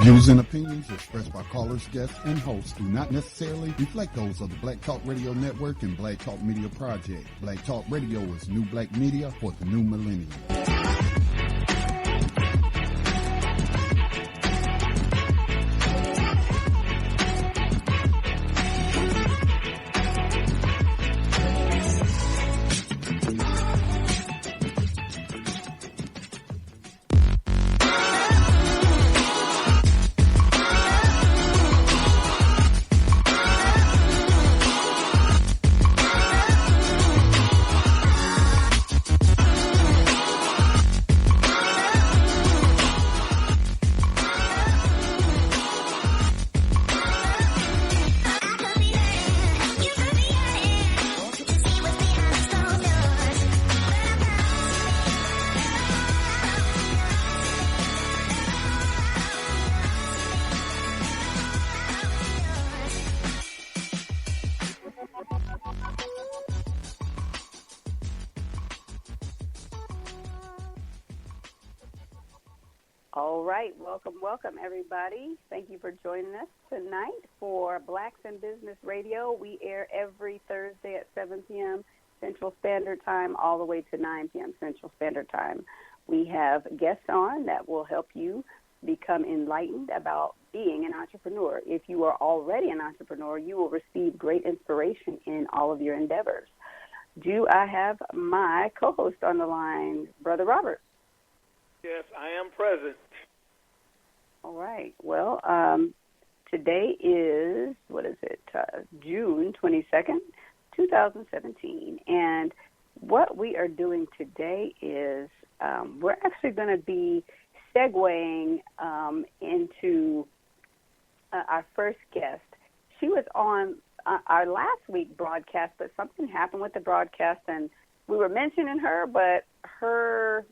Views and opinions expressed by callers, guests, and hosts do not necessarily reflect those of the Black Talk Radio Network and Black Talk Media Project. Black Talk Radio is new black media for the new millennium. All right, welcome, everybody. Thank you for joining us tonight for Blacks in Business Radio. We air every Thursday at 7 p.m. Central Standard Time all the way to 9 p.m. Central Standard Time. We have guests on that will help you become enlightened about being an entrepreneur. If you are already an entrepreneur, you will receive great inspiration in all of your endeavors. Do I have my co-host on the line, Brother Robert? Yes, I am present. All right. Well, today is, June 22nd, 2017. And what we are doing today is we're actually going to be segueing into our first guest. She was on our last week broadcast, but something happened with the broadcast, and we were mentioning her, but her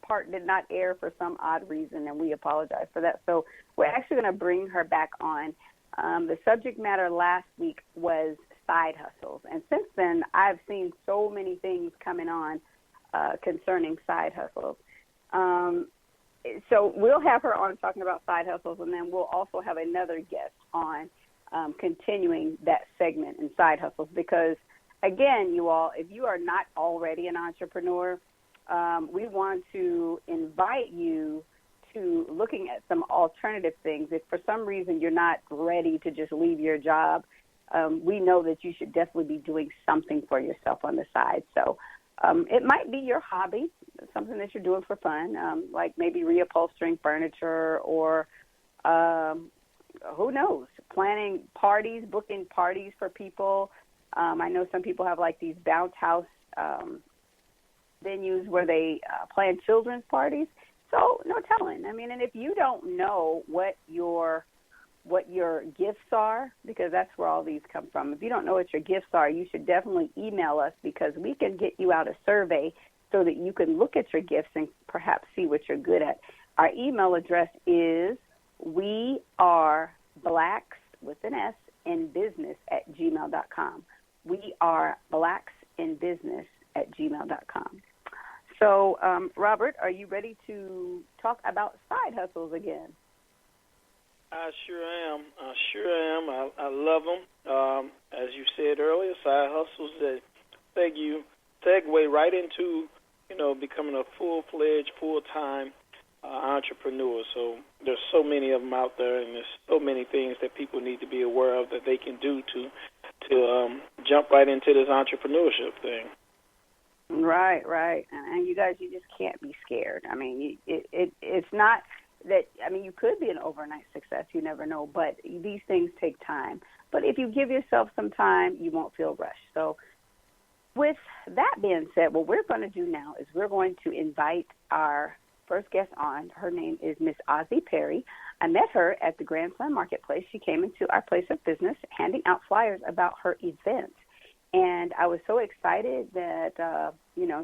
part did not air for some odd reason, and we apologize for that. So we're actually going to bring her back on. The subject matter last week was side hustles, and since then I've seen so many things coming on concerning side hustles. So we'll have her on talking about side hustles, and then we'll also have another guest on continuing that segment in side hustles because, again, you all, if you are not already an entrepreneur, we want to invite you to looking at some alternative things. If for some reason you're not ready to just leave your job, we know that you should definitely be doing something for yourself on the side. So it might be your hobby, something that you're doing for fun, like maybe reupholstering furniture or, who knows, planning parties, booking parties for people. I know some people have like these bounce house venues where they plan children's parties. So no telling. I mean, and if you don't know what your gifts are, because that's where all these come from. If you don't know what your gifts are, you should definitely email us because we can get you out a survey so that you can look at your gifts and perhaps see what you're good at. Our email address is weareblacks@gmail.com. We are blacksinbusiness@gmail.com. So, Robert, are you ready to talk about side hustles again? I sure am. I love them. As you said earlier, side hustles that segue right into, becoming a full-fledged, full-time entrepreneur. So there's so many of them out there, and there's so many things that people need to be aware of that they can do to jump right into this entrepreneurship thing. Right. And you guys, you just can't be scared. I mean, it's not that, I mean, you could be an overnight success. You never know. But these things take time. But if you give yourself some time, you won't feel rushed. So with that being said, what we're going to do now is we're going to invite our first guest on. Her name is Miss Ozzie Perry. I met her at the Grand Slam Marketplace. She came into our place of business handing out flyers about her event. And I was so excited that,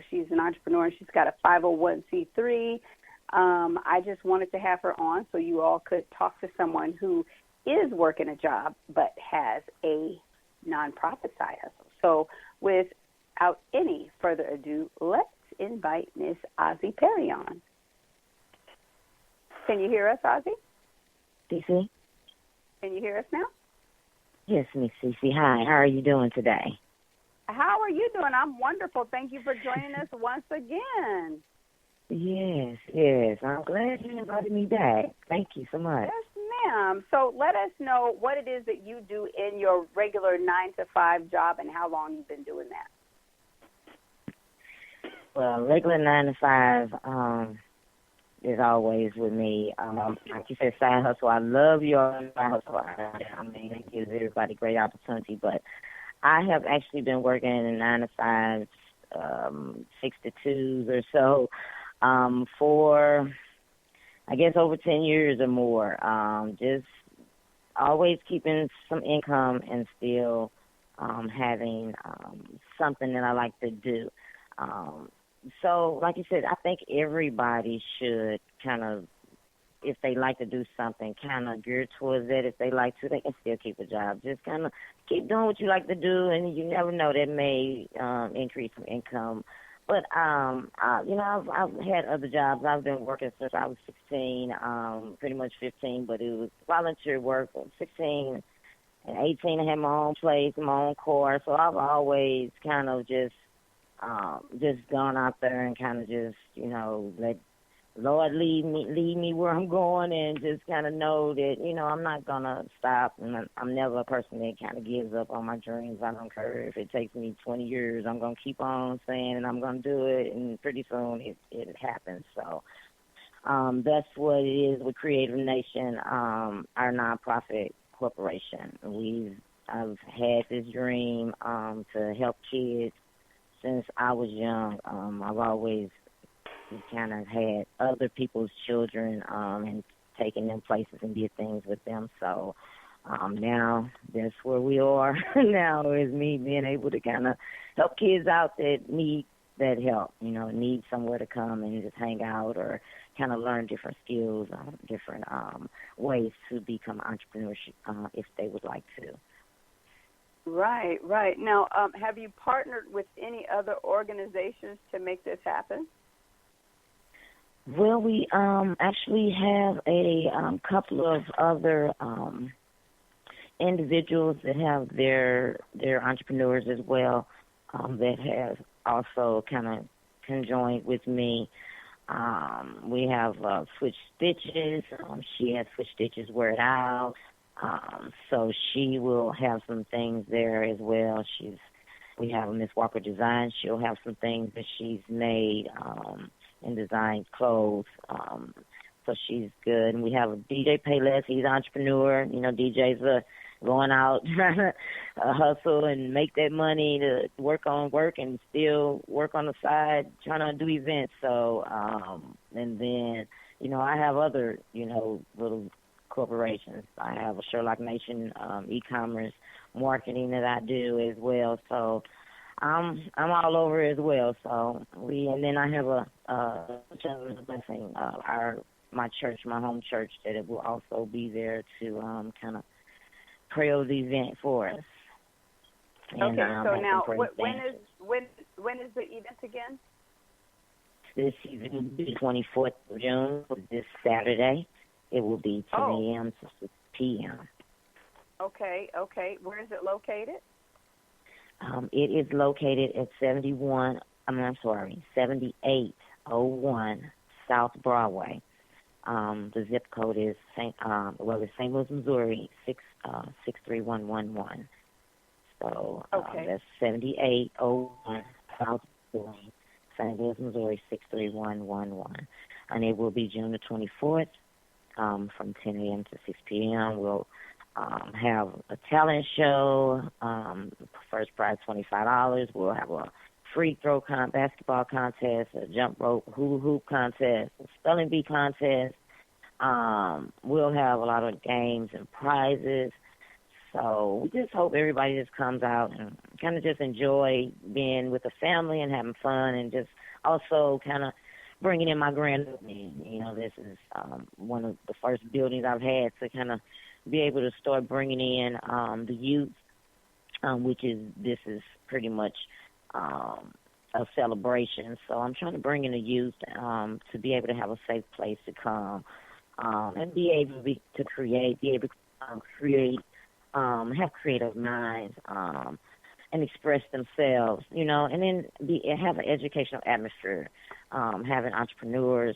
she's an entrepreneur and she's got a 501c3. I just wanted to have her on so you all could talk to someone who is working a job but has a nonprofit side hustle. So without any further ado, let's invite Miss Ozzie Perry on. Can you hear us, Ozzie? SiSi? Can you hear us now? Yes, Miss SiSi. Hi, how are you doing today? How are you doing? I'm wonderful. Thank you for joining us once again. Yes. I'm glad you invited me back. Thank you so much. Yes, ma'am. So let us know what it is that you do in your regular 9-to-5 job and how long you've been doing that. Well, regular 9 to 5 is always with me. Like you said, side hustle. I love your side hustle. I mean, it gives everybody great opportunity. But I have actually been working in 9 to 5, 6 to 2s or so for, I guess, over 10 years or more. Just always keeping some income and still having something that I like to do. So, like you said, I think everybody should kind of, if they like to do something, kind of gear towards it. If they like to, they can still keep a job. Just kind of keep doing what you like to do, and you never know, that may increase some income. But, I've had other jobs. I've been working since I was 16, pretty much 15, but it was volunteer work. 16 and 18, I had my own place, my own car, so I've always kind of just gone out there and kind of just, let Lord lead me where I'm going, and just kind of know that, I'm not going to stop, and I'm never a person that kind of gives up on my dreams. I don't care if it takes me 20 years. I'm going to keep on saying, and I'm going to do it, and pretty soon it happens. So that's what it is with Creative Nation, our nonprofit corporation. I've had this dream to help kids since I was young. I've always kind of had other people's children and taken them places and did things with them. So now that's where we are now, is me being able to kind of help kids out that need that help, need somewhere to come and just hang out or kind of learn different skills, different ways to become entrepreneurs if they would like to. Right. Now, have you partnered with any other organizations to make this happen? Well, we actually have a couple of other individuals that have their entrepreneurs as well that have also kind of conjoined with me. We have Switch Stitches. She has Switch Stitches Wear It Out. So she will have some things there as well. We have Miss Walker Design. She'll have some things that she's made and designed clothes. So she's good. And we have a DJ Payless. He's an entrepreneur. DJs are going out trying to hustle and make that money to work and still work on the side trying to do events. So, and then, I have other, little corporations. I have a Sherlock Nation e-commerce marketing that I do as well. So I'm all over as well. So and then I have a blessing. My church, my home church, that it will also be there to kind of pray over the event for us. Okay, so now when is the event again? This evening will be the 24th of June, this Saturday. It will be 10 a.m. to 6 p.m. Okay. Where is it located? It is located at 7801 South Broadway. The zip code is it's St. Louis, Missouri, 63111. So that's 7801 South Broadway, St. Louis, Missouri, 63111. And it will be June the 24th. From 10 a.m. to 6 p.m. We'll have a talent show. First prize $25. We'll have a free throw basketball contest, a jump rope hula hoop contest, a spelling bee contest. We'll have a lot of games and prizes. So we just hope everybody just comes out and kind of just enjoy being with the family and having fun, and just also kind of bringing in my granddaughter. This is one of the first buildings I've had to kind of be able to start bringing in the youth, this is pretty much a celebration. So I'm trying to bring in the youth to be able to have a safe place to come and be able to create, be able to create, have creative minds, and express themselves, and then have an educational atmosphere, having entrepreneurs,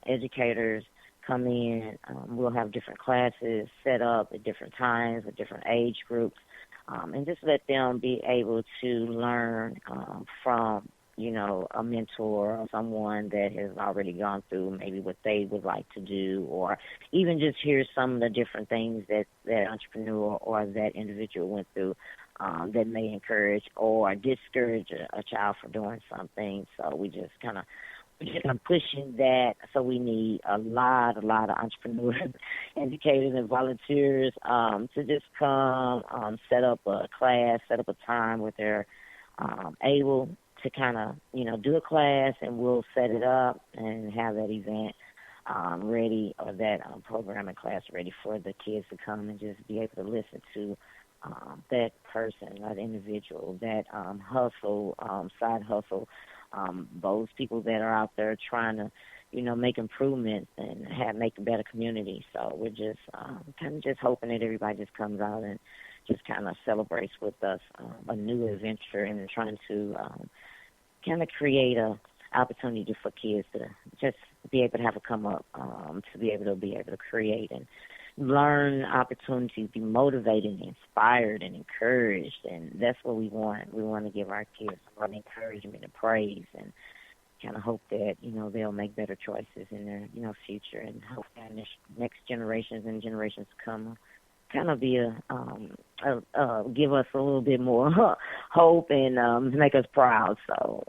educators come in. We'll have different classes set up at different times with different age groups, and just let them be able to learn from, a mentor or someone that has already gone through maybe what they would like to do, or even just hear some of the different things that that entrepreneur or that individual went through that may encourage or discourage a child from doing something. So we're just kind of pushing that. So we need a lot of entrepreneurs, educators, and volunteers to just come, set up a class, set up a time where they're able to kind of, do a class, and we'll set it up and have that event ready, or that program and class ready for the kids to come and just be able to listen to that person, that individual, that hustle, side hustle, those people that are out there trying to, make improvements and make a better community. So we're just kind of just hoping that everybody just comes out and just kind of celebrates with us a new adventure, and trying to kind of create a opportunity for kids to just be able to have a come up, to be able to create and learn opportunities, be motivated, and inspired, and encouraged, and that's what we want. We want to give our kids a lot of encouragement and praise, and kind of hope that they'll make better choices in their future, and hope that next generations and generations to come kind of be give us a little bit more hope and make us proud. So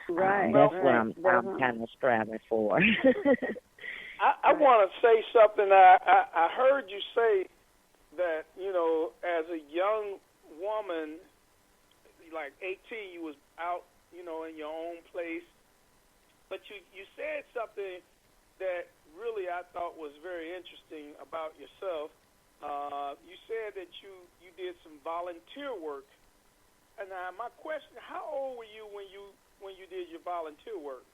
that's what I'm kind of striving for. I want to say something. I heard you say that, as a young woman, like 18, you was out, in your own place. But you said something that really I thought was very interesting about yourself. You said that you did some volunteer work. And my question, how old were you when you did your volunteer work?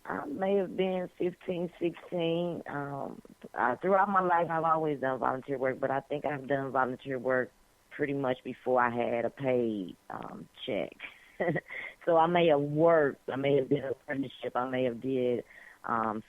I may have been 15, 16. Throughout my life, I've always done volunteer work, but I think I've done volunteer work pretty much before I had a paid check. So I may have worked. I may have did an apprenticeship. I may have did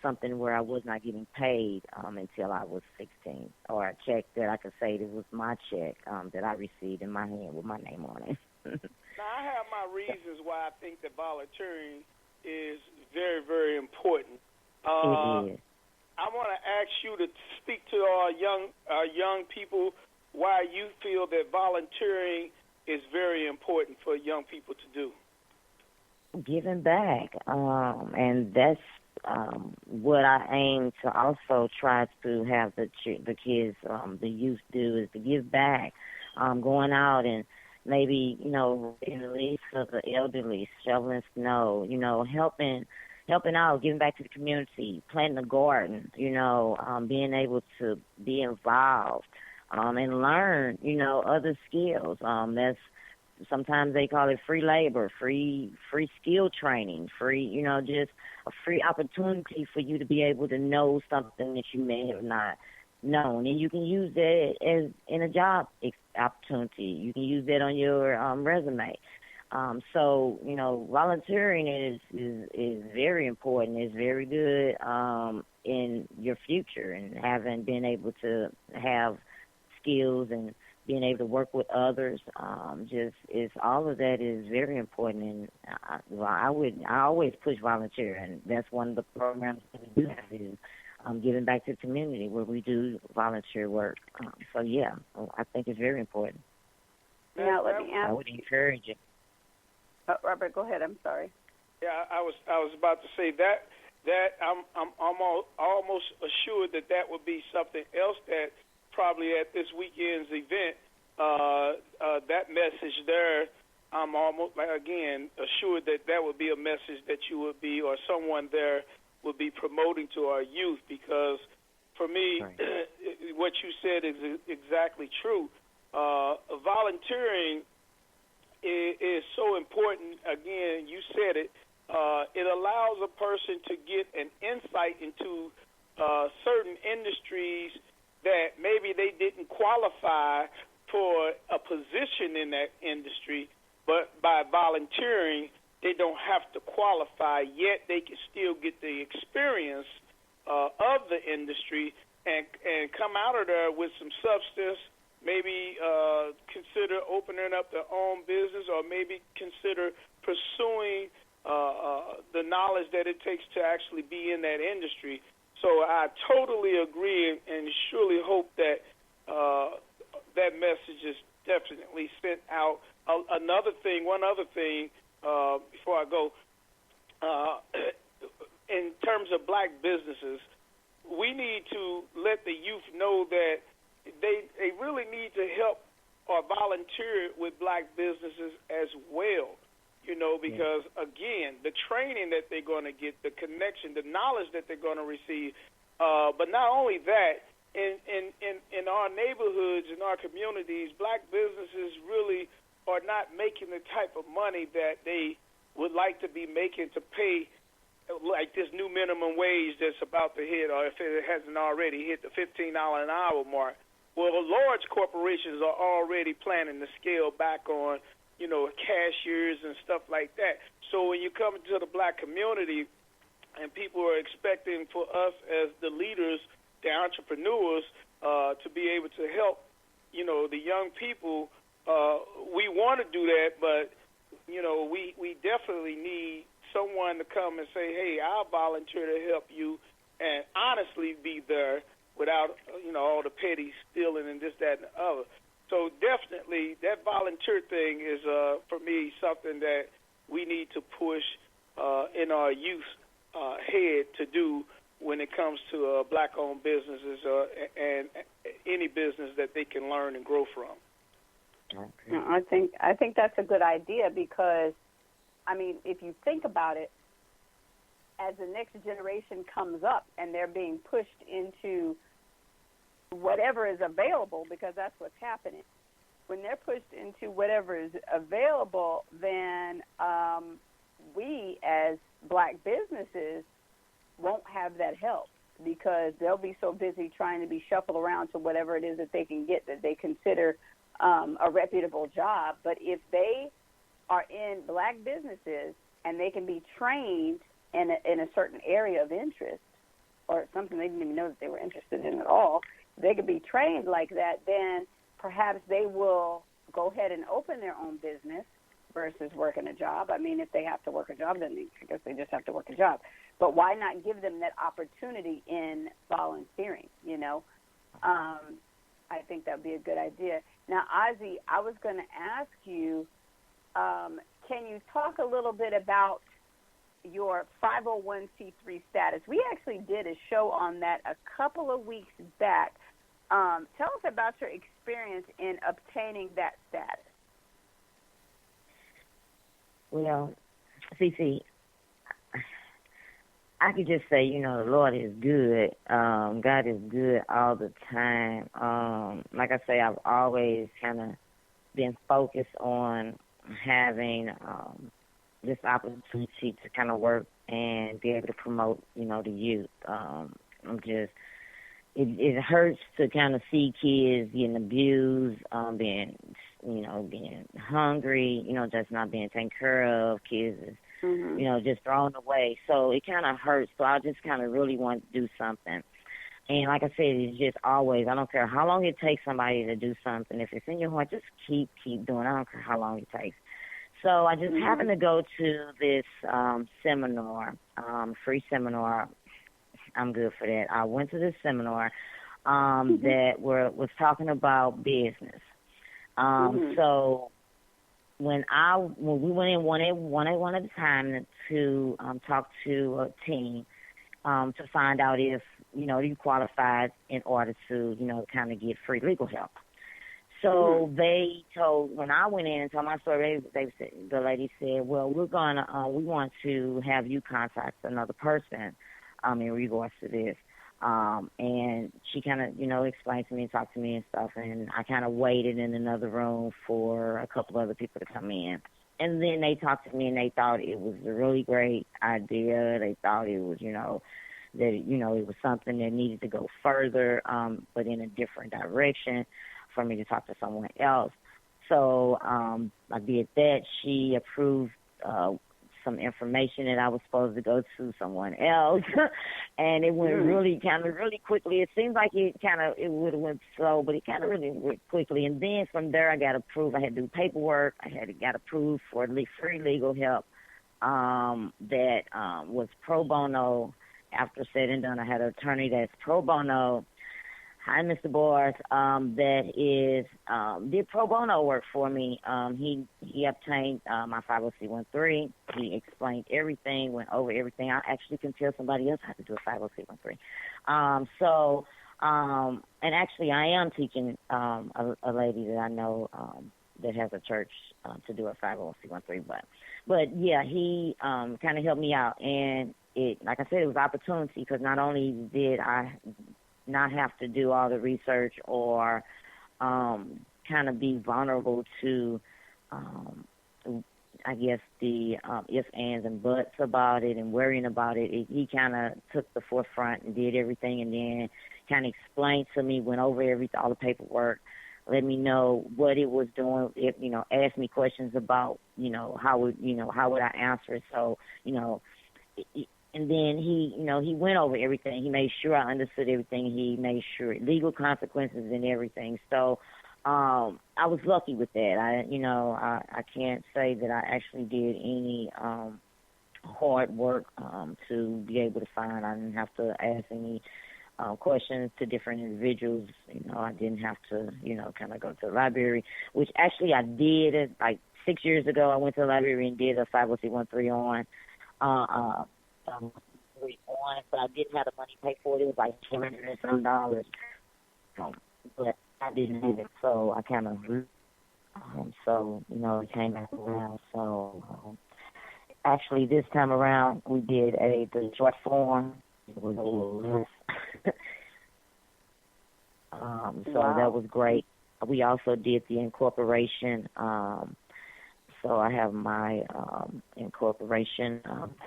something where I was not getting paid until I was 16, or a check that I could say that was my check that I received in my hand with my name on it. Now, I have my reasons why I think that volunteering is very, very important. It is. I want to ask you to speak to our young people why you feel that volunteering is very important for young people to do. Giving back, and that's what I aim to also try to have the kids, the youth do, is to give back, going out and maybe, in the least of the elderly, shoveling snow, helping out, giving back to the community, planting a garden, being able to be involved, and learn, other skills. That's, sometimes they call it free labor, free skill training, free, just a free opportunity for you to be able to know something that you may have not known. And you can use that as in a job opportunity. You can use that on your resume. So, volunteering is very important. It's very good in your future, and been able to have skills and being able to work with others, all of that is very important. And I always push volunteer, and that's one of the programs that we do have is giving back to the community where we do volunteer work. So yeah, I think it's very important. Now let me ask. I would encourage it. Robert, go ahead. I'm sorry. Yeah, I was about to say that I'm almost assured that would be something else that probably at this weekend's event, that message there, I'm almost, again, assured that would be a message that you would be, or someone there would be promoting to our youth, because for me, right, what you said is exactly true. Volunteering is so important. Again, you said it, it allows a person to get an insight into certain industries that maybe they didn't qualify for a position in that industry, but by volunteering, they don't have to qualify, yet they can still get the experience of the industry and come out of there with some substance, maybe consider opening up their own business, or maybe consider pursuing the knowledge that it takes to actually be in that industry. So I totally agree and surely hope that that message is definitely sent out. One other thing, before I go, in terms of black businesses, we need to let the youth know that they really need to help or volunteer with black businesses as well. Because, again, the training that they're going to get, the connection, the knowledge that they're going to receive, but not only that, in our neighborhoods, in our communities, black businesses really are not making the type of money that they would like to be making to pay, like this new minimum wage that's about to hit, or if it hasn't already hit the $15 an hour mark. Well, large corporations are already planning to scale back on cashiers and stuff like that. So when you come to the black community and people are expecting for us as the leaders, the entrepreneurs, to be able to help, the young people, we want to do that, but, we definitely need someone to come and say, hey, I'll volunteer to help you, and honestly be there without, all the petty stealing and this, that, and the other. So definitely that volunteer thing is, for me, something that we need to push in our youth head to do when it comes to black-owned businesses and any business that they can learn and grow from. Okay. I think that's a good idea because, if you think about it, as the next generation comes up and they're being pushed into whatever is available, because that's what's happening. When they're pushed into whatever is available, then we as black businesses won't have that help because they'll be so busy trying to be shuffled around to whatever it is that they can get that they consider a reputable job. But if they are in black businesses and they can be trained in a certain area of interest or something they didn't even know that they were interested in at all, they could be trained like that, then perhaps they will go ahead and open their own business versus working a job. If they have to work a job, then I guess they just have to work a job. But why not give them that opportunity in volunteering, I think that would be a good idea. Now, Ozzy, I was going to ask you, can you talk a little bit about your 501c3 status? We actually did a show on that a couple of weeks back. Tell us about your experience in obtaining that status. Well, SiSi, I could just say, the Lord is good. God is good all the time. Like I say, I've always kind of been focused on having this opportunity to kind of work and be able to promote, the youth. It hurts to kind of see kids getting abused, being hungry, just not being taken care of, kids, just thrown away. So it kind of hurts. So I just kind of really want to do something. And like I said, it's just always, I don't care how long it takes somebody to do something. If it's in your heart, just keep doing it. I don't care how long it takes. So I just happened to go to this seminar, free seminar. I'm good for that. I went to this seminar that was talking about business. So when we went in one at a time to talk to a team to find out if you qualified in order to kind of get free legal help. So they told, when I went in and told my story, they said, the lady said, well, we want to have you contact another person in regards to this. And she kind of, explained to me and talked to me and stuff, and I kind of waited in another room for a couple other people to come in. And then they talked to me, and they thought it was a really great idea. They thought it was, that, it was something that needed to go further, but in a different direction for me to talk to someone else. So I did that. She approved some information that I was supposed to go to someone else, and it went really quickly. It seemed like it would have went slow, but it kind of really went quickly. And then from there, I got approved. I had to do paperwork. Got approved for free legal help that was pro bono. After said and done, I had an attorney that's pro bono. Hi, Mr. Boris. That is did pro bono work for me. He obtained my 501c13. He explained everything, went over everything. I actually can tell somebody else how to do a 501c13. And actually, I am teaching a lady that I know that has a church to do a 501c13. But yeah, he kind of helped me out, and it, like I said, it was opportunity because not only did I not have to do all the research or kind of be vulnerable to, I guess, the ifs, ands, and buts about it and worrying about it. He kind of took the forefront and did everything, and then kind of explained to me, went over all the paperwork, let me know what it was doing, asked me questions about, how would I answer it. So, and then he went over everything. He made sure I understood everything. He made sure legal consequences and everything. So I was lucky with that. I can't say that I actually did any hard work to be able to find. I didn't have to ask any questions to different individuals. I didn't have to, kind of go to the library, which actually I did. Like 6 years ago, I went to the library and did a 501c13 on. But I didn't have the money to pay for it. It was like $200 and some. But I didn't have it, so I kind of, it came back around. So actually, this time around, we did the short form. It was a little less. So that was great. We also did the incorporation. So I have my incorporation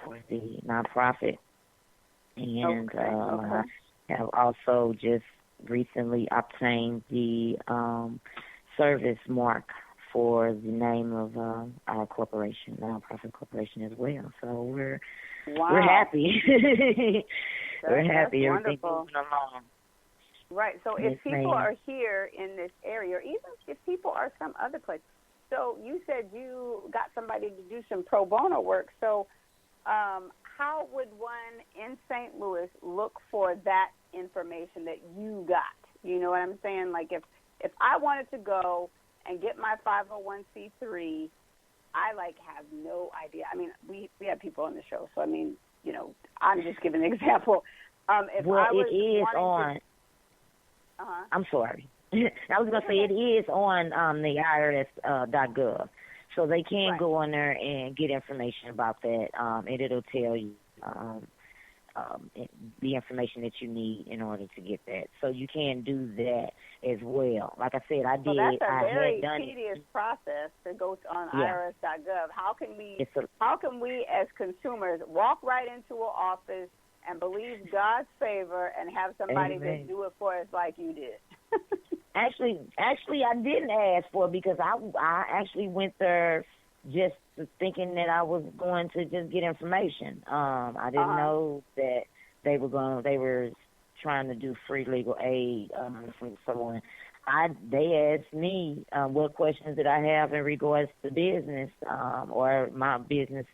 for the nonprofit. And I have also just recently obtained the service mark for the name of our corporation, nonprofit corporation as well. So we're happy. We're happy. Everything's moving along. Right. So if people are here in this area, or even if people are some other place, so you said you got somebody to do some pro bono work. So how would one in St. Louis look for that information that you got? You know what I'm saying? Like if I wanted to go and get my 501c3, I have no idea. I mean, we have people on the show, so I mean, I'm just giving an example. If well, I was it is on. I'm sorry. I was going to say it is on the IRS.gov. So they can go on there and get information about that, and it'll tell you the information that you need in order to get that. So you can do that as well. Like I said, I did. So that's a very had done tedious process to go on IRS.gov. How can we as consumers walk right into an office and believe God's favor and have somebody that do it for us like you did? Actually, I didn't ask for it because I actually went there just thinking that I was going to just get information. I didn't know that they were trying to do free legal aid from someone. They asked me what questions did I have in regards to business or my business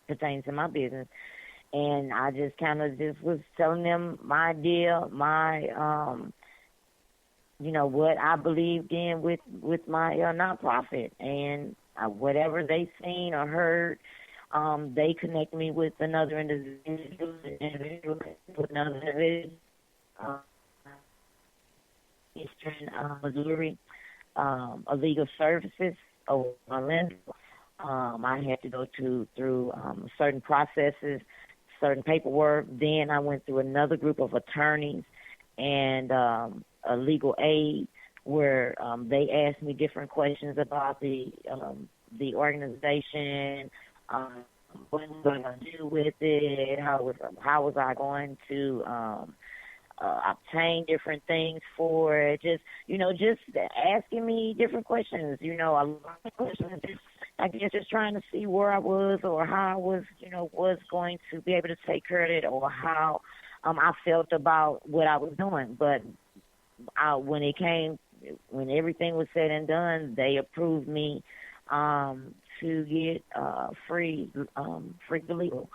pertaining to my business. And I just kind of was telling them my idea, my what I believed in with my nonprofit, and whatever they seen or heard, they connected me with another individual with another individual, Eastern Missouri, legal services over Orlando. I had to go through certain processes, certain paperwork. Then I went through another group of attorneys and a legal aid where they asked me different questions about the the organization, what was I going to do with it, how was I going to obtain different things for it, just asking me different questions, a lot of questions, I guess just trying to see where I was or how I was going to be able to take care of it, or how I felt about what I was doing. But when everything was said and done, they approved me to get free legal.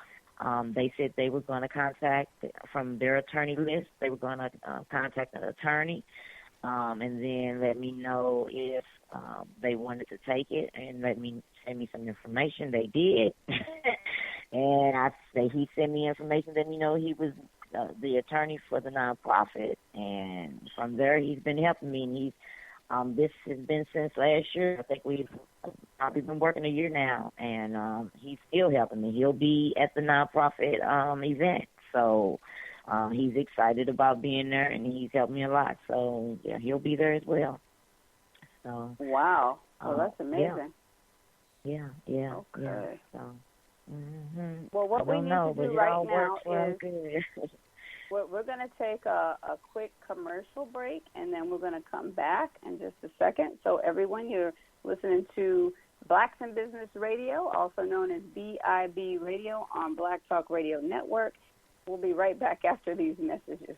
They said they were going to contact, from their attorney list, they were going to contact an attorney and then let me know if they wanted to take it and send me some information. They did. And he sent me information, let me know he was the attorney for the nonprofit. And from there, he's been helping me. And this has been since last year. I think we've probably been working a year now, and he's still helping me. He'll be at the nonprofit event, so he's excited about being there, and he's helped me a lot. So yeah, he'll be there as well. So wow, well that's amazing. Yeah. Okay. Yeah, so. Mm-hmm. Well, what we need to do right now is we're going to take a quick commercial break, and then we're going to come back in just a second. So everyone, you're listening to Blacks in Business Radio, also known as BIB Radio on Black Talk Radio Network. We'll be right back after these messages.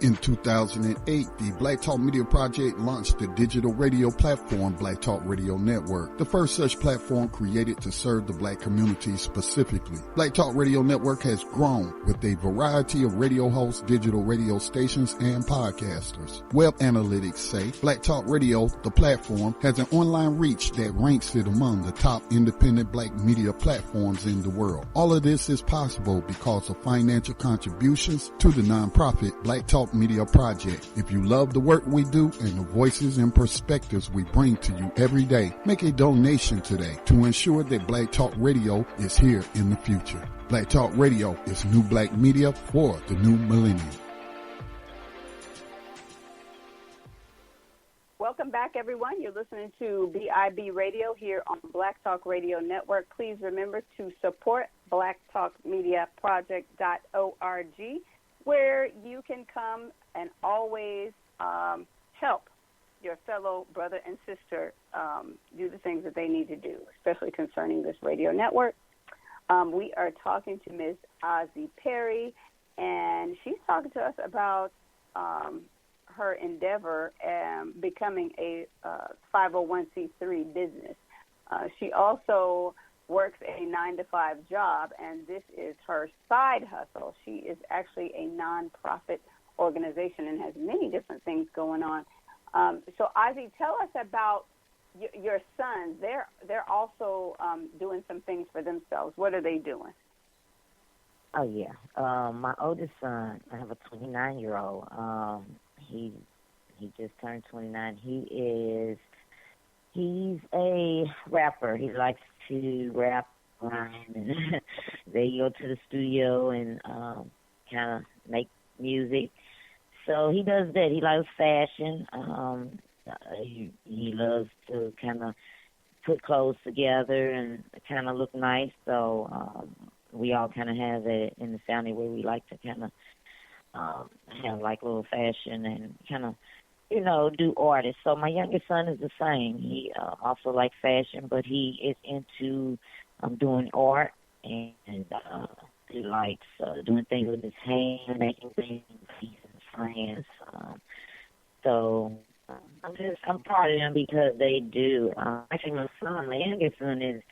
In 2008, the Black Talk Media Project launched the digital radio platform Black Talk Radio Network, the first such platform created to serve the black community specifically. Black Talk Radio Network has grown with a variety of radio hosts, digital radio stations, and podcasters. Web analytics say Black Talk Radio, the platform, has an online reach that ranks it among the top independent black media platforms in the world. All of this is possible because of financial contributions to the nonprofit Black Talk Media Project. If you love the work we do and the voices and perspectives we bring to you every day, make a donation today to ensure that Black Talk Radio is here in the future. Black Talk Radio is new black media for the new millennium. Welcome back, everyone. You're listening to BIB Radio here on Black Talk Radio Network. Please remember to support blacktalkmediaproject.org, where you can come and always help your fellow brother and sister do the things that they need to do, especially concerning this radio network. We are talking to Ms. Ozzie Perry, and she's talking to us about her endeavor becoming a 501c3 business. She also works a 9-to-5 job, and this is her side hustle. She is actually a nonprofit organization and has many different things going on. So, Ozzie, tell us about your sons. They're also doing some things for themselves. What are they doing? Oh yeah, my oldest son. I have a 29-year-old. He just turned 29. He's a rapper. He likes to rap, and they go to the studio and kind of make music. So he does that. He loves fashion. He loves to kind of put clothes together and kind of look nice. So we all kind of have that in the family where we like to kind of have like little fashion and kind of, do artists. So my youngest son is the same. He also likes fashion, but he is into doing art, and he likes doing things with his hands, making things, he's friends. So I'm proud of them because they do. Actually, my youngest son is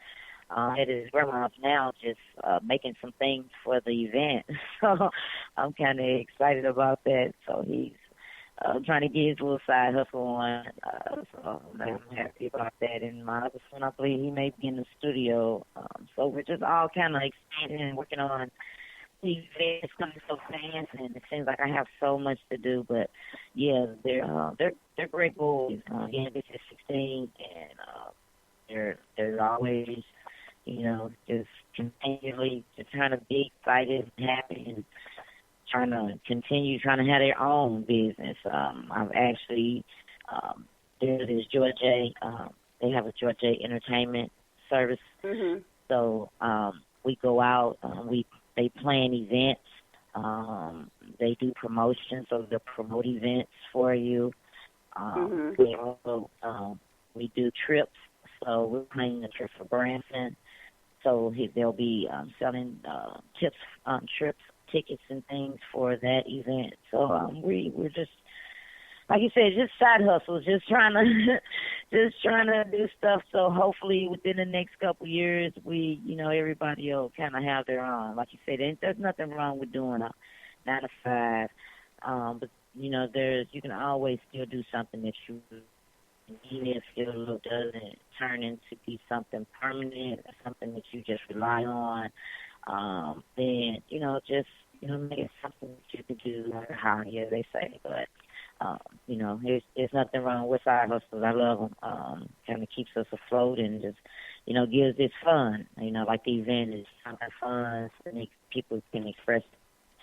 at his grandma's now, just making some things for the event. So I'm kind of excited about that. So he's trying to get his little side hustle on. So I'm happy about that. And my other son, I believe he may be in the studio. So we're just all kind of expanding and working on these events coming so fast, and it seems like I have so much to do. But yeah, they're great boys. Again, this is 16, and they're always, just continually just trying to be excited and happy and trying to have their own business. I've actually there's George A. They have a George A. entertainment service. Mm-hmm. So we go out. They plan events. They do promotions, so they'll promote events for you. We also we do trips. So we're planning a trip for Branson. So they'll be selling trips, tickets, and things for that event. So we're just, like you said, just side hustles, just trying to do stuff. So hopefully within the next couple of years, everybody will kind of have their own. Like you said, there's nothing wrong with doing a 9 to 5, but you can always still do something that you. Even if it doesn't turn into be something permanent or something that you just rely on, then, just, make it something that you can do like a hobby, as they say. But, there's nothing wrong with side hustles. I love them. Kind of keeps us afloat and just, gives it fun. Like the event is something fun so people can express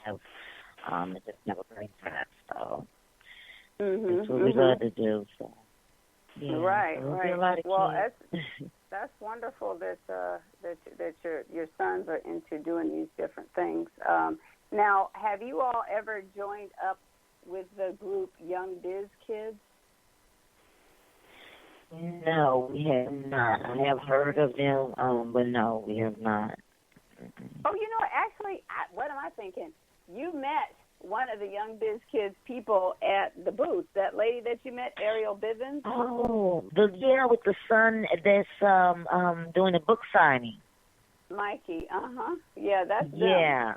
themselves and just have a great time. So that's what we love to do. So. Yeah, right. Well, kids. that's wonderful that your sons are into doing these different things. Now, have you all ever joined up with the group Young Biz Kids? No, we have not. I have heard of them, but no, we have not. Oh, actually, what am I thinking? You met one of the Young Biz Kids people at the booth, that lady that you met, Ariel Bivens. Oh, with the son that's doing a book signing. Mikey, yeah, that's them.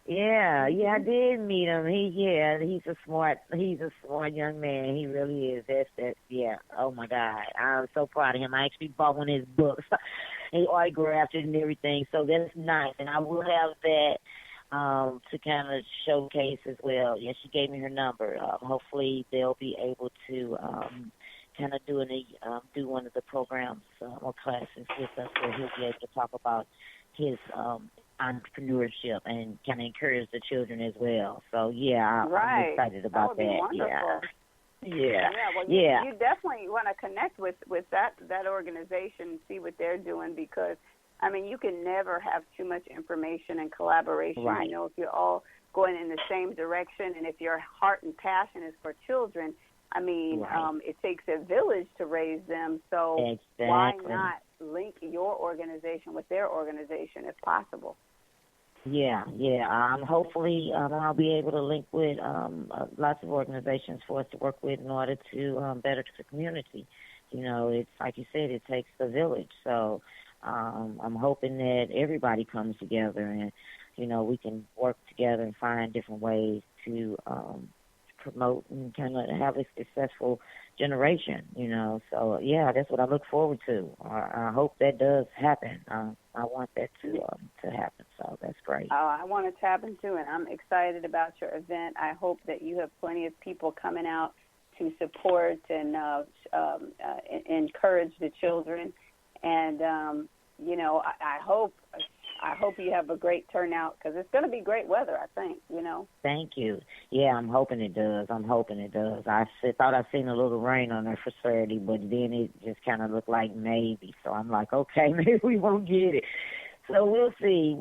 Yeah, I did meet him. He's a smart young man. He really is. Yeah. Oh my God, I'm so proud of him. I actually bought one of his books. He autographed it and everything, so that's nice. And I will have that. To kind of showcase as well. Yeah, she gave me her number. Hopefully they'll be able to kind of do one of the programs or classes with us where he'll be able to talk about his entrepreneurship and kind of encourage the children as well. So, yeah, I'm excited about that. Wonderful. Yeah. Well, you definitely want to connect with that organization and see what they're doing because, you can never have too much information and collaboration. Right. If you're all going in the same direction and if your heart and passion is for children, it takes a village to raise them. So why not link your organization with their organization if possible? Yeah. Hopefully I'll be able to link with lots of organizations for us to work with in order to better the community. It's like you said, it takes a village. So I'm hoping that everybody comes together and, we can work together and find different ways to promote and kind of have a successful generation, So, yeah, that's what I look forward to. I hope that does happen. I want that to happen, so that's great. Oh, I want it to happen, too, and I'm excited about your event. I hope that you have plenty of people coming out to support and encourage the children. And, I hope you have a great turnout because it's going to be great weather, I think, Thank you. Yeah, I'm hoping it does. I thought I seen a little rain on there for Saturday, but then it just kind of looked like maybe. So I'm like, okay, maybe we won't get it. So we'll see.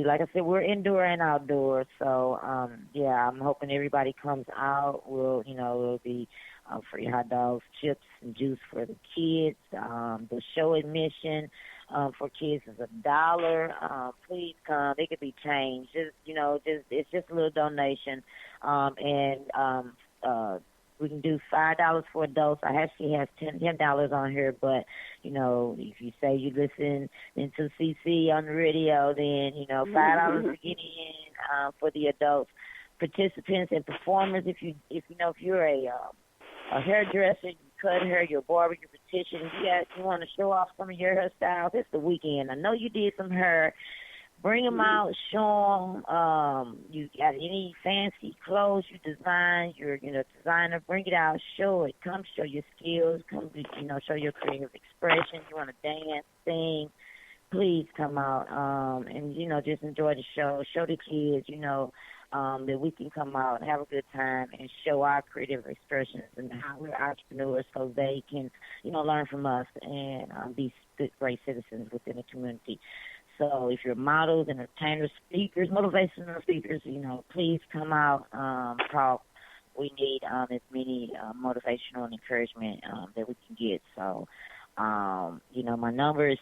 Like I said, we're indoor and outdoor. So, I'm hoping everybody comes out. It'll be free hot dogs, chips, and juice for the kids. The show admission for kids is $1. Please come. It could be changed. It's just a little donation. We can do $5 for adults. I actually have $10 on here, but if you say you listen into SiSi on the radio, then $5 to get in for the adults, participants and performers. If you're a hairdresser, you cut hair, your barber, your beautician, you want to show off some of your hairstyles. It's the weekend. I know you did some hair. Bring them out, show them. You got any fancy clothes you design, you're designer, bring it out, show it. Come show your skills. Come, show your creative expression. You want to dance, sing. Please come out and, just enjoy the show. Show the kids, that we can come out and have a good time and show our creative expressions and how we're entrepreneurs so they can, learn from us and be good, great citizens within the community. So if you're models, entertainers, speakers, motivational speakers, please come out, talk. We need as many motivational and encouragement that we can get. So, my number is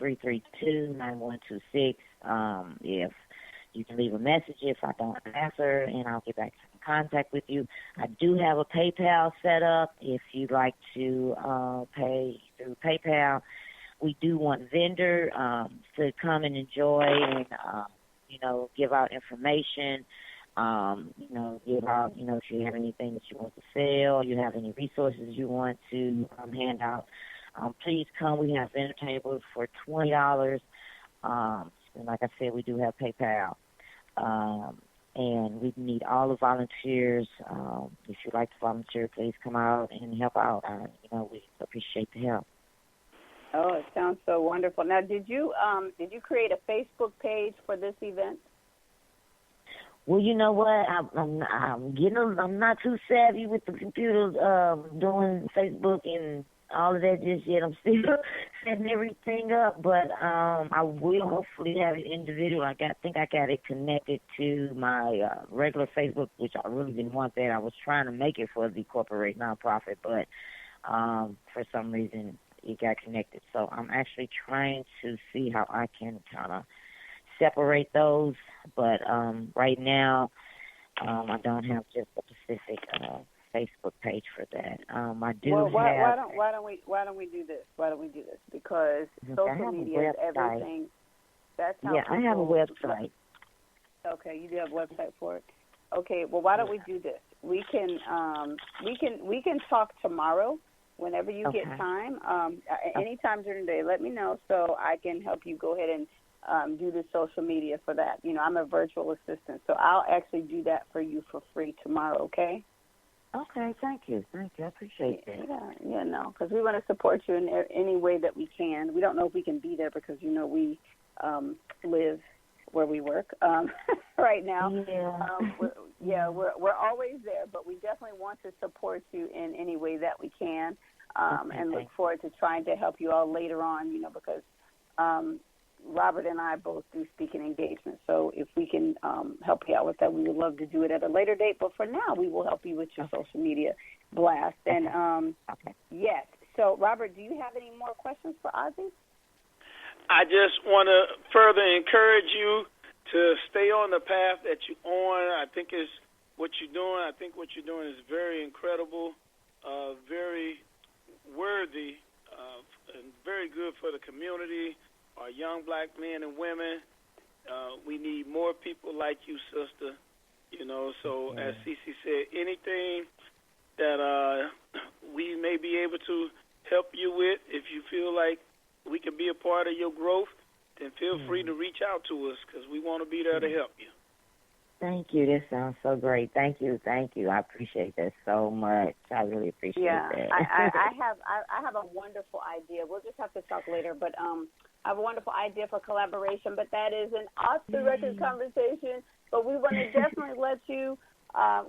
618-332-9126. If you can leave a message if I don't answer, and I'll get back in contact with you. I do have a PayPal set up if you'd like to pay through PayPal. We do want vendor to come and enjoy and, give out information, give out, if you have anything that you want to sell, you have any resources you want to hand out, please come. We have vendor tables for $20. And like I said, we do have PayPal. And we need all the volunteers. If you'd like to volunteer, please come out and help out. We appreciate the help. Oh, it sounds so wonderful. Now, did you create a Facebook page for this event? Well, you know what? I'm not too savvy with the computer doing Facebook and all of that just yet. I'm still setting everything up, but I will hopefully have it individual. I think I got it connected to my regular Facebook, which I really didn't want that. I was trying to make it for the corporate nonprofit, but for some reason it got connected. So I'm actually trying to see how I can kind of separate those, but right now I don't have just a specific Facebook page for that. I do have. Why don't we do this? Because social media is everything. That's how. Yeah, I have a website. Okay, you do have a website for it. Okay, well, why don't we do this? We can talk tomorrow. Whenever you get time, anytime during the day, let me know so I can help you go ahead and do the social media for that. I'm a virtual assistant, so I'll actually do that for you for free tomorrow, okay? Okay, thank you. I appreciate that. Yeah, because we want to support you in any way that we can. We don't know if we can be there because, we live where we work right now. Yeah. We're always there, but we definitely want to support you in any way that we can, and look forward to trying to help you all later on, because Robert and I both do speaking engagements. So if we can help you out with that, we would love to do it at a later date. But for now, we will help you with your social media blast. And yes. So, Robert, do you have any more questions for Ozzy? I just want to further encourage you to stay on the path that you're on. I think it's what you're doing. I think what you're doing is very incredible, very worthy, and very good for the community, our young black men and women. We need more people like you, sister. So as SiSi said, anything that we may be able to help you with, if you feel like we can be a part of your growth, then feel free to reach out to us because we want to be there to help you. Thank you. This sounds so great. Thank you. I appreciate that so much. I really appreciate that. I have a wonderful idea. We'll just have to talk later, but I have a wonderful idea for collaboration, but that is an off-the-record conversation. But we want to definitely let you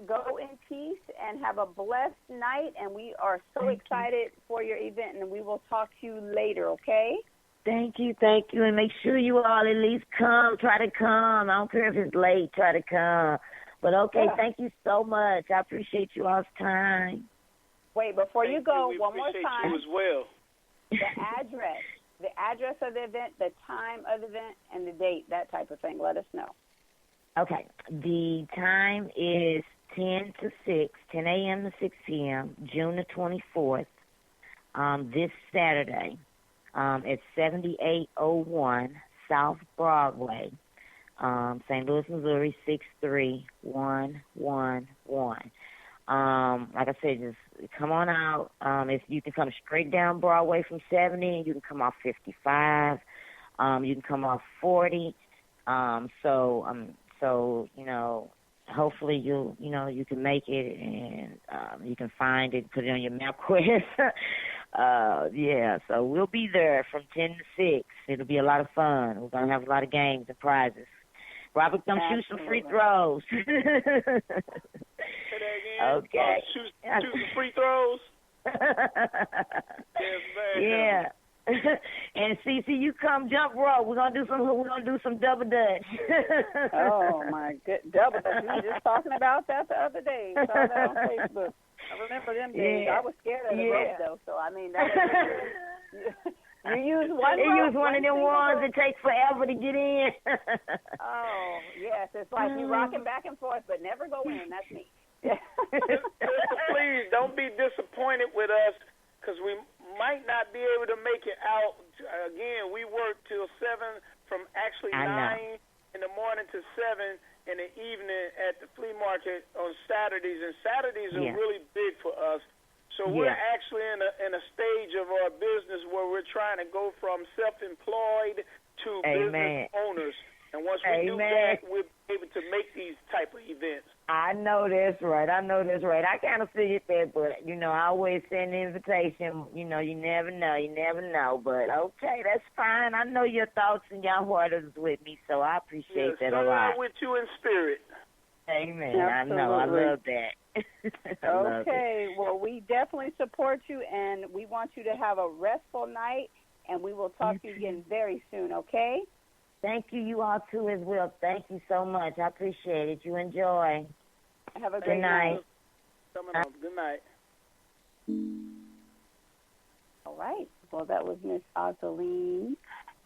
go in peace and have a blessed night, and we are so excited for your event, and we will talk to you later, okay? Thank you, and make sure you all at least come. Try to come. I don't care if it's late. Try to come. But, okay, Thank you so much. I appreciate you all's time. Wait, before you go, one more time. time. You as well. The address of the event, the time of the event, and the date, that type of thing. Let us know. Okay. The time is 10 a.m. to 6 p.m., June the 24th, this Saturday. It's 7801 South Broadway, St. Louis, Missouri, 63111. Like I said, just come on out. If you can come straight down Broadway from 70, you can come off 55. You can come off 40. So hopefully you can make it and you can find it, put it on your MapQuest. So we'll be there from 10 to 6. It'll be a lot of fun. We're going to have a lot of games and prizes. Robert, come shoot some free throws. Say that again. Okay. Shoot some free throws. Yes, man. Yeah. And SiSi, you come jump rope. We're gonna do some double dutch. Oh my good double dutch. We were just talking about that the other day. Saw that on Facebook. I remember them days. Yeah. I was scared of the rope though. So I mean, that you use one. They rope, use one of them ones that takes forever to get in. Oh yes, it's like you rocking back and forth, but never go in. That's me. Please don't be disappointed with us, because we might not be able to make it out. Again, we work till 7, from actually 9 in the morning to 7 in the evening at the flea market on Saturdays, and Saturdays are really big for us. So we're actually in a stage of our business where we're trying to go from self-employed to business owners. And once we do that, we'll be able to make these type of events. I know that's right. I kind of figured that, but, I always send an invitation. You never know. But, okay, that's fine. I know your thoughts and your heart is with me, so I appreciate that a lot. I'm with you in spirit. Amen. Absolutely. I know. I love that. Okay. Well, we definitely support you, and we want you to have a restful night, and we will talk to you again very soon, okay? Thank you. You all, too, as well. Thank you so much. I appreciate it. You enjoy. Have a good night. Coming up. Good night. All right. Well, that was Miss Azaline,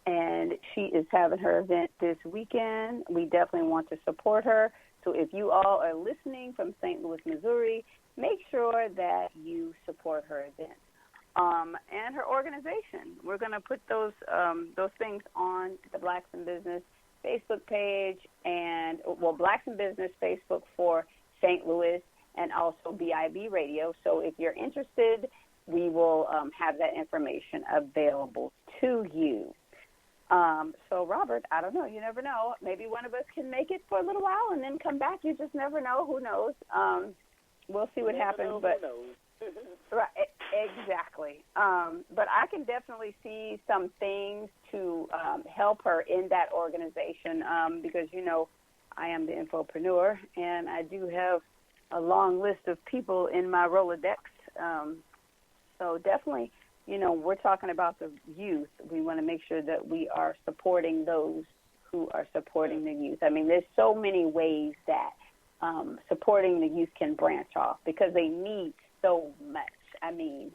and she is having her event this weekend. We definitely want to support her. So if you all are listening from St. Louis, Missouri, make sure that you support her event and her organization. We're going to put those things on the Blacks in Business Facebook page and, Blacks in Business Facebook for St. Louis and also BIB Radio. So if you're interested, we will have that information available to you. So, Robert, I don't know. You never know. Maybe one of us can make it for a little while and then come back. You just never know. Who knows? We'll see what happens. But right, exactly. But I can definitely see some things to help her in that organization because, I am the infopreneur, and I do have a long list of people in my Rolodex. So definitely, we're talking about the youth. We want to make sure that we are supporting those who are supporting the youth. I mean, there's so many ways that supporting the youth can branch off because they need so much. I mean,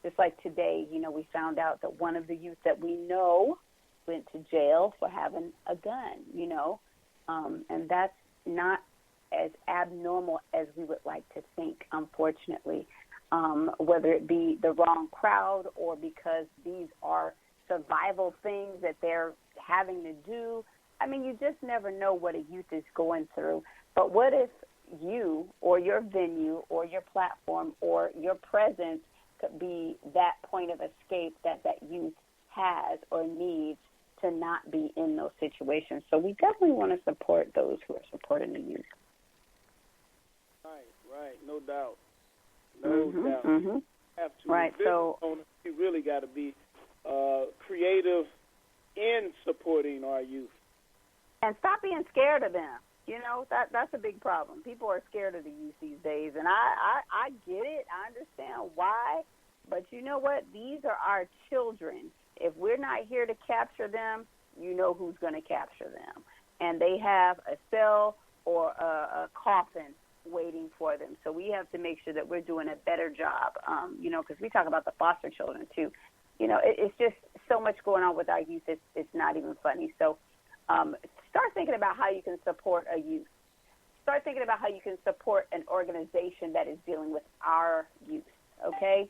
just like today, we found out that one of the youth that we know went to jail for having a gun, and that's not as abnormal as we would like to think, unfortunately. Whether it be the wrong crowd or because these are survival things that they're having to do. I mean, you just never know what a youth is going through. But what if you or your venue or your platform or your presence could be that point of escape that youth has or needs to not be in those situations? So we definitely want to support those who are supporting the youth. Right, no doubt. No doubt. Mm-hmm. Have to. Right, so you really got to be creative in supporting our youth. And stop being scared of them. That's a big problem. People are scared of the youth these days, and I get it. I understand why. But you know what? These are our children. If we're not here to capture them, you know who's going to capture them. And they have a cell or a coffin waiting for them. So we have to make sure that we're doing a better job, because we talk about the foster children too. It's just so much going on with our youth. It's not even funny. So start thinking about how you can support a youth. Start thinking about how you can support an organization that is dealing with our youth, okay?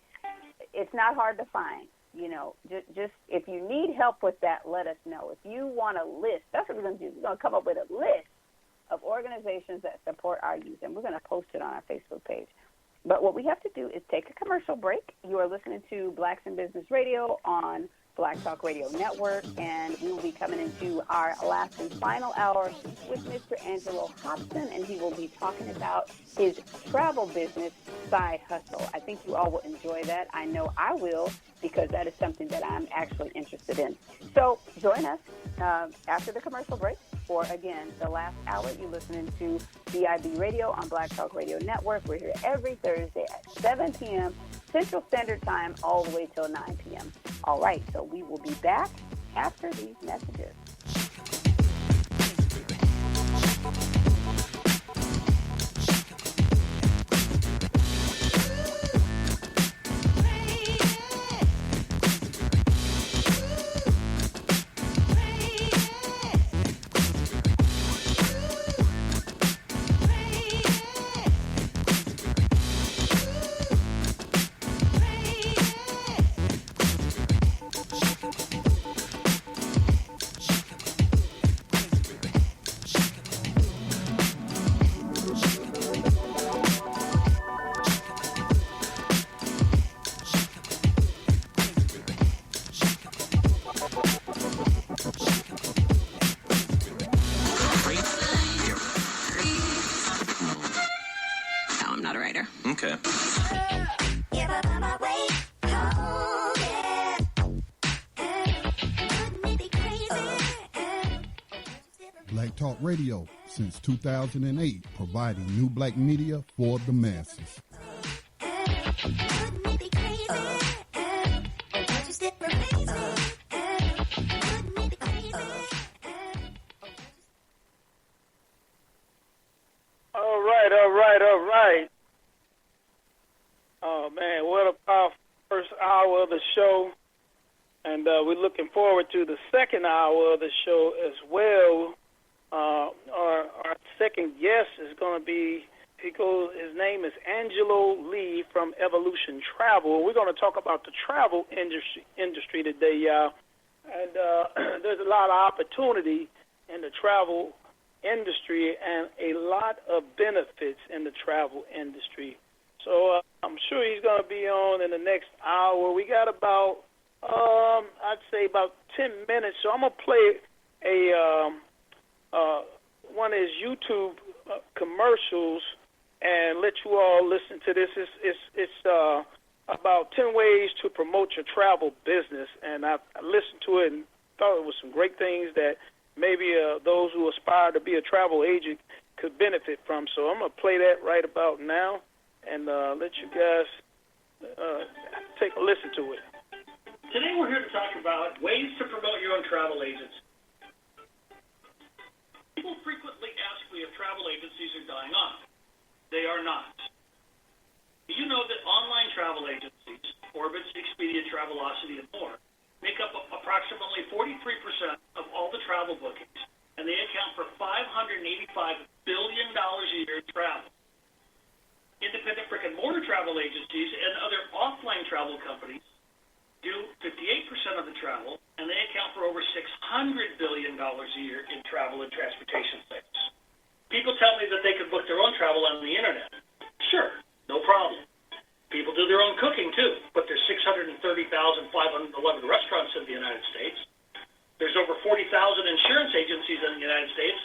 It's not hard to find. Just if you need help with that, let us know. If you want a list, that's what we're going to do. We're going to come up with a list of organizations that support our youth, and we're going to post it on our Facebook page. But what we have to do is take a commercial break. You are listening to Blacks in Business Radio on Black Talk Radio Network, and we will be coming into our last and final hour with Mr. Angelo Hobson, and he will be talking about his travel business side hustle. I think you all will enjoy that. I know I will, because that is something that I'm actually interested in. So join us after the commercial break. for, again, the last hour. You're listening to BIB Radio on Black Talk Radio Network. We're here every Thursday at 7 p.m. Central Standard Time all the way till 9 p.m. All right, so we will be back after these messages. Okay. Black Talk Radio since 2008, providing new black media for the masses. All right. Oh, man, what a powerful first hour of the show. And we're looking forward to the second hour of the show as well. Our second guest is going to be, his name is Angelo Lee from Evolution Travel. We're going to talk about the travel industry today, y'all. And there's a lot of opportunity in the travel industry and a lot of benefits in the travel industry. So I'm sure he's going to be on in the next hour. We got about, I'd say about 10 minutes. So I'm going to play one of his YouTube commercials and let you all listen to this. It's about 10 ways to promote your travel business. And I listened to it and thought it was some great things that maybe those who aspire to be a travel agent could benefit from. So I'm going to play that right about now and let you guys take a listen to it. Today we're here to talk about ways to promote your own travel agency. People frequently ask me if travel agencies are dying off. They are not. Do you know that online travel agencies, Orbitz, Expedia, Travelocity, and more, make up approximately 43% of all the travel bookings, and they account for $585 billion a year in travel. Independent brick-and-mortar travel agencies and other offline travel companies do 58% of the travel, and they account for over $600 billion a year in travel and transportation sales. People tell me that they could book their own travel on the internet. Sure, no problem. People do their own cooking, too, but there's 630,511 restaurants in the United States. There's over 40,000 insurance agencies in the United States,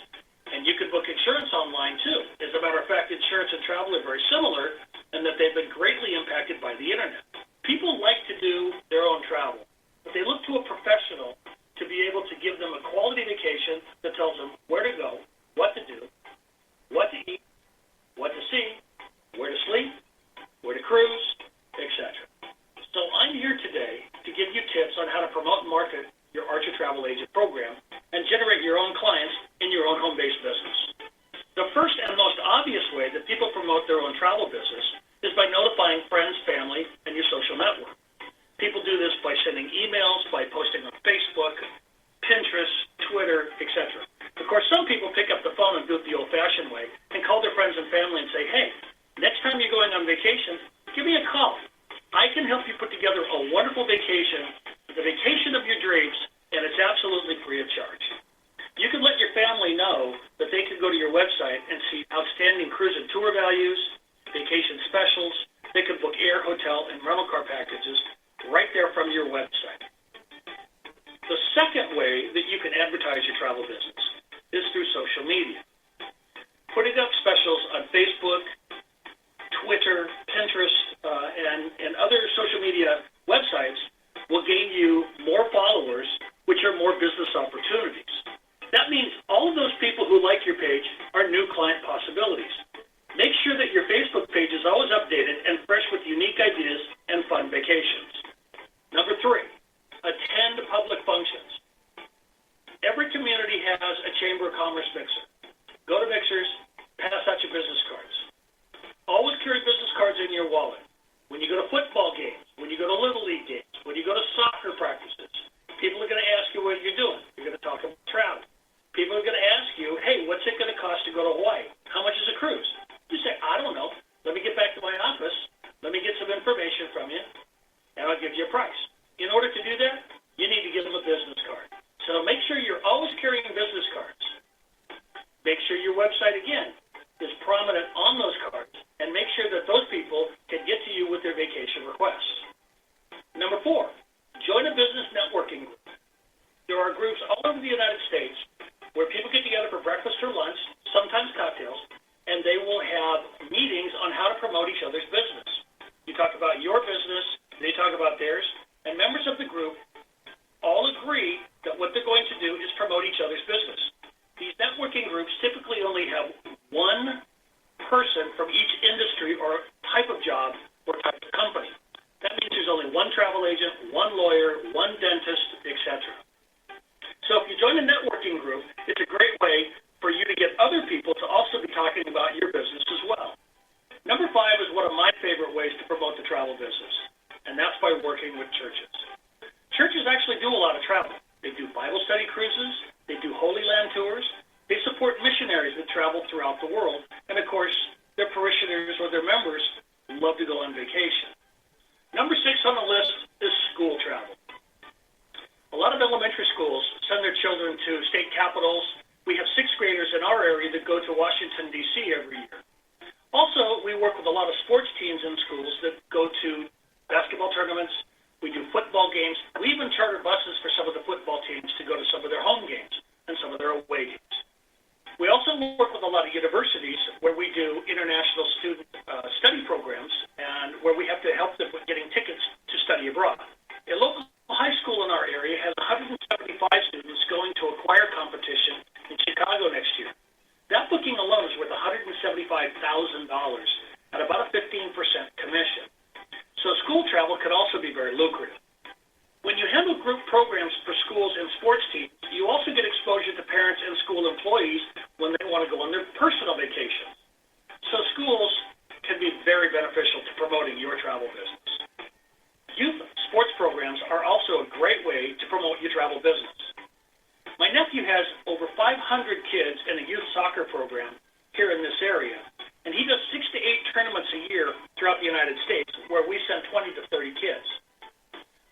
and you can book insurance online, too. As a matter of fact, insurance and travel are very similar in that they've been greatly impacted by the internet. People like to do their own travel, but they look to a professional to be able to give them a quality vacation that tells them where to go, what to do, what to eat, what to see, where to sleep, where to cruise, etc. So I'm here today to give you tips on how to promote and market your Archer Travel Agent program and generate your own clients in your own home-based business. The first and most obvious way that people promote their own travel business is by notifying friends, family, and your social network. People do this by sending emails, by posting on Facebook, Pinterest, Twitter, etc. Of course, some people pick up the phone and do it the old-fashioned way and call their friends and family and say, hey, next time you're going on vacation, give me a call. I can help you put together a wonderful vacation, the vacation of your dreams, and it's absolutely free of charge. You can let your family know that they can go to your website and see outstanding cruise and tour values, vacation specials. They can book air, hotel, and rental car packages right there from your website. The second way that you can advertise your travel business is through social media. Putting up specials on Facebook, Twitter, Pinterest, and other social media websites will gain you more followers, which are more business opportunities. That means all of those to go to Hawaii. How much is a cruise? You say, I don't know. Let me get back to my office. Let me get some information from you, and I'll give you a price. In order to do that, you need to give them a business card. So make sure you're always carrying business cards. Make sure your website, again, is prominent on those cards, and make sure that those people can get to you with their vacation requests. Number 4, join a business networking group. There are groups all over the United States where people get together for breakfast or lunch, sometimes cocktails, and they will have meetings on how to promote each other's business. You talk about your business, they talk about theirs, and members of the group all agree that what they're going to do is promote each other's business. These networking groups typically only have one person from each industry or type of job or type of company. That means there's only one travel agent, one lawyer, one dentist, etc. So if you join a networking group, it's a great way for you to get other people to also be talking about your business as well. Number 5 is one of my favorite ways to promote the travel business, and that's by working with churches. Churches actually do a lot of travel. They do Bible study cruises, they do Holy Land tours, they support missionaries that travel throughout the world, and of course, their parishioners or their members love to go on vacation. Number 6 on the list is school travel. A lot of elementary schools send their children to state capitals. We have 6th graders in our area that go to Washington, D.C. every year. Also, we work with a lot of sports teams in schools that go to basketball tournaments. We do football games. We even charter buses for some of the football teams to go to some of their home games and some of their away games. We also work with a lot of universities where we do international student study programs and where we have to help them with getting tickets to study abroad. A local high school in our area has 175 students going to a choir competition in Chicago next year. That booking alone is worth $175,000 at about a 15% commission. So school travel could also be very lucrative. When you handle group programs for schools and sports teams, you also get exposure to parents and school employees when they want to go on their personal vacations. So schools can be very beneficial to promoting your travel business. Youth sports programs are also a great way to promote your travel business. My nephew has over 500 kids in a youth soccer program here in this area, and he does 6 to 8 tournaments a year throughout the United States where we send 20 to 30 kids.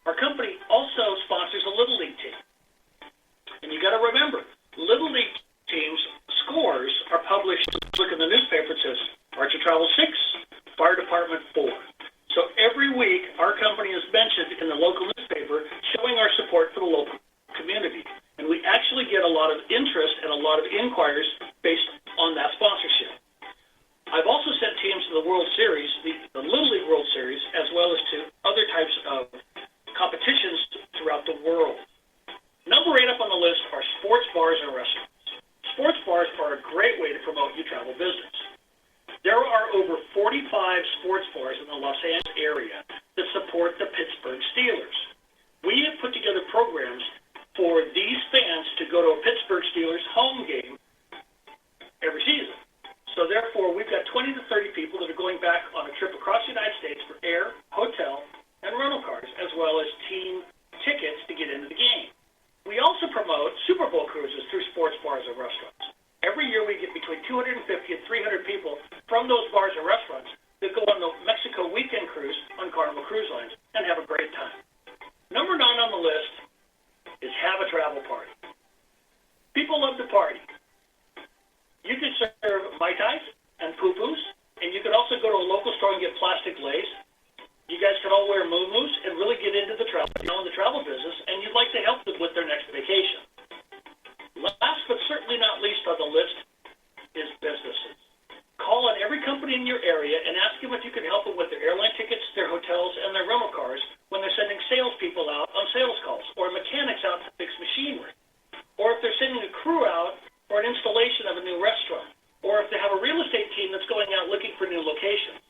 Our company also sponsors a Little League team. And you got to remember, Little League teams' scores are published. Look in the newspaper, it says Archer Travel 6, Fire Department 4. So every week, our company is mentioned in the local newspaper showing our support for the local community. And we actually get a lot of interest and a lot of inquiries based on that sponsorship. I've also sent teams to the World Series, the Little League World Series, as well as to other types of competitions throughout the world. Number 8 up on the list are sports bars and restaurants. Sports bars are a great way to promote your travel business. There are over 45 sports bars in the Los Angeles area that support the Pittsburgh Steelers. We have put together programs for these fans to go to a Pittsburgh Steelers home game every season. So therefore, we've got 20 to 30 people that are going back on a trip across the United States for air, hotel, and rental cars, as well as team tickets to get into the game. We also promote Super Bowl cruises through sports bars and restaurants. Every year we get between 250 and 300 people from those bars and restaurants that go on the Mexico weekend cruise on Carnival Cruise Lines and have a great time. Number 9 on the list is have a travel party. People love to party. You can serve Mai Tais and poo-poos, and you can also go to a local store and get plastic lace. You guys can all wear muumuus and really get into the travel, in the travel business, and you'd like to help them with their next vacation. Last but certainly not least on the list is businesses. Call on every company in your area and ask them if you can help them with their airline tickets, their hotels, and their rental cars when they're sending salespeople out on sales calls or mechanics out to fix machinery, or if they're sending a crew out for an installation of a new restaurant, or if they have a real estate team that's going out looking for new locations.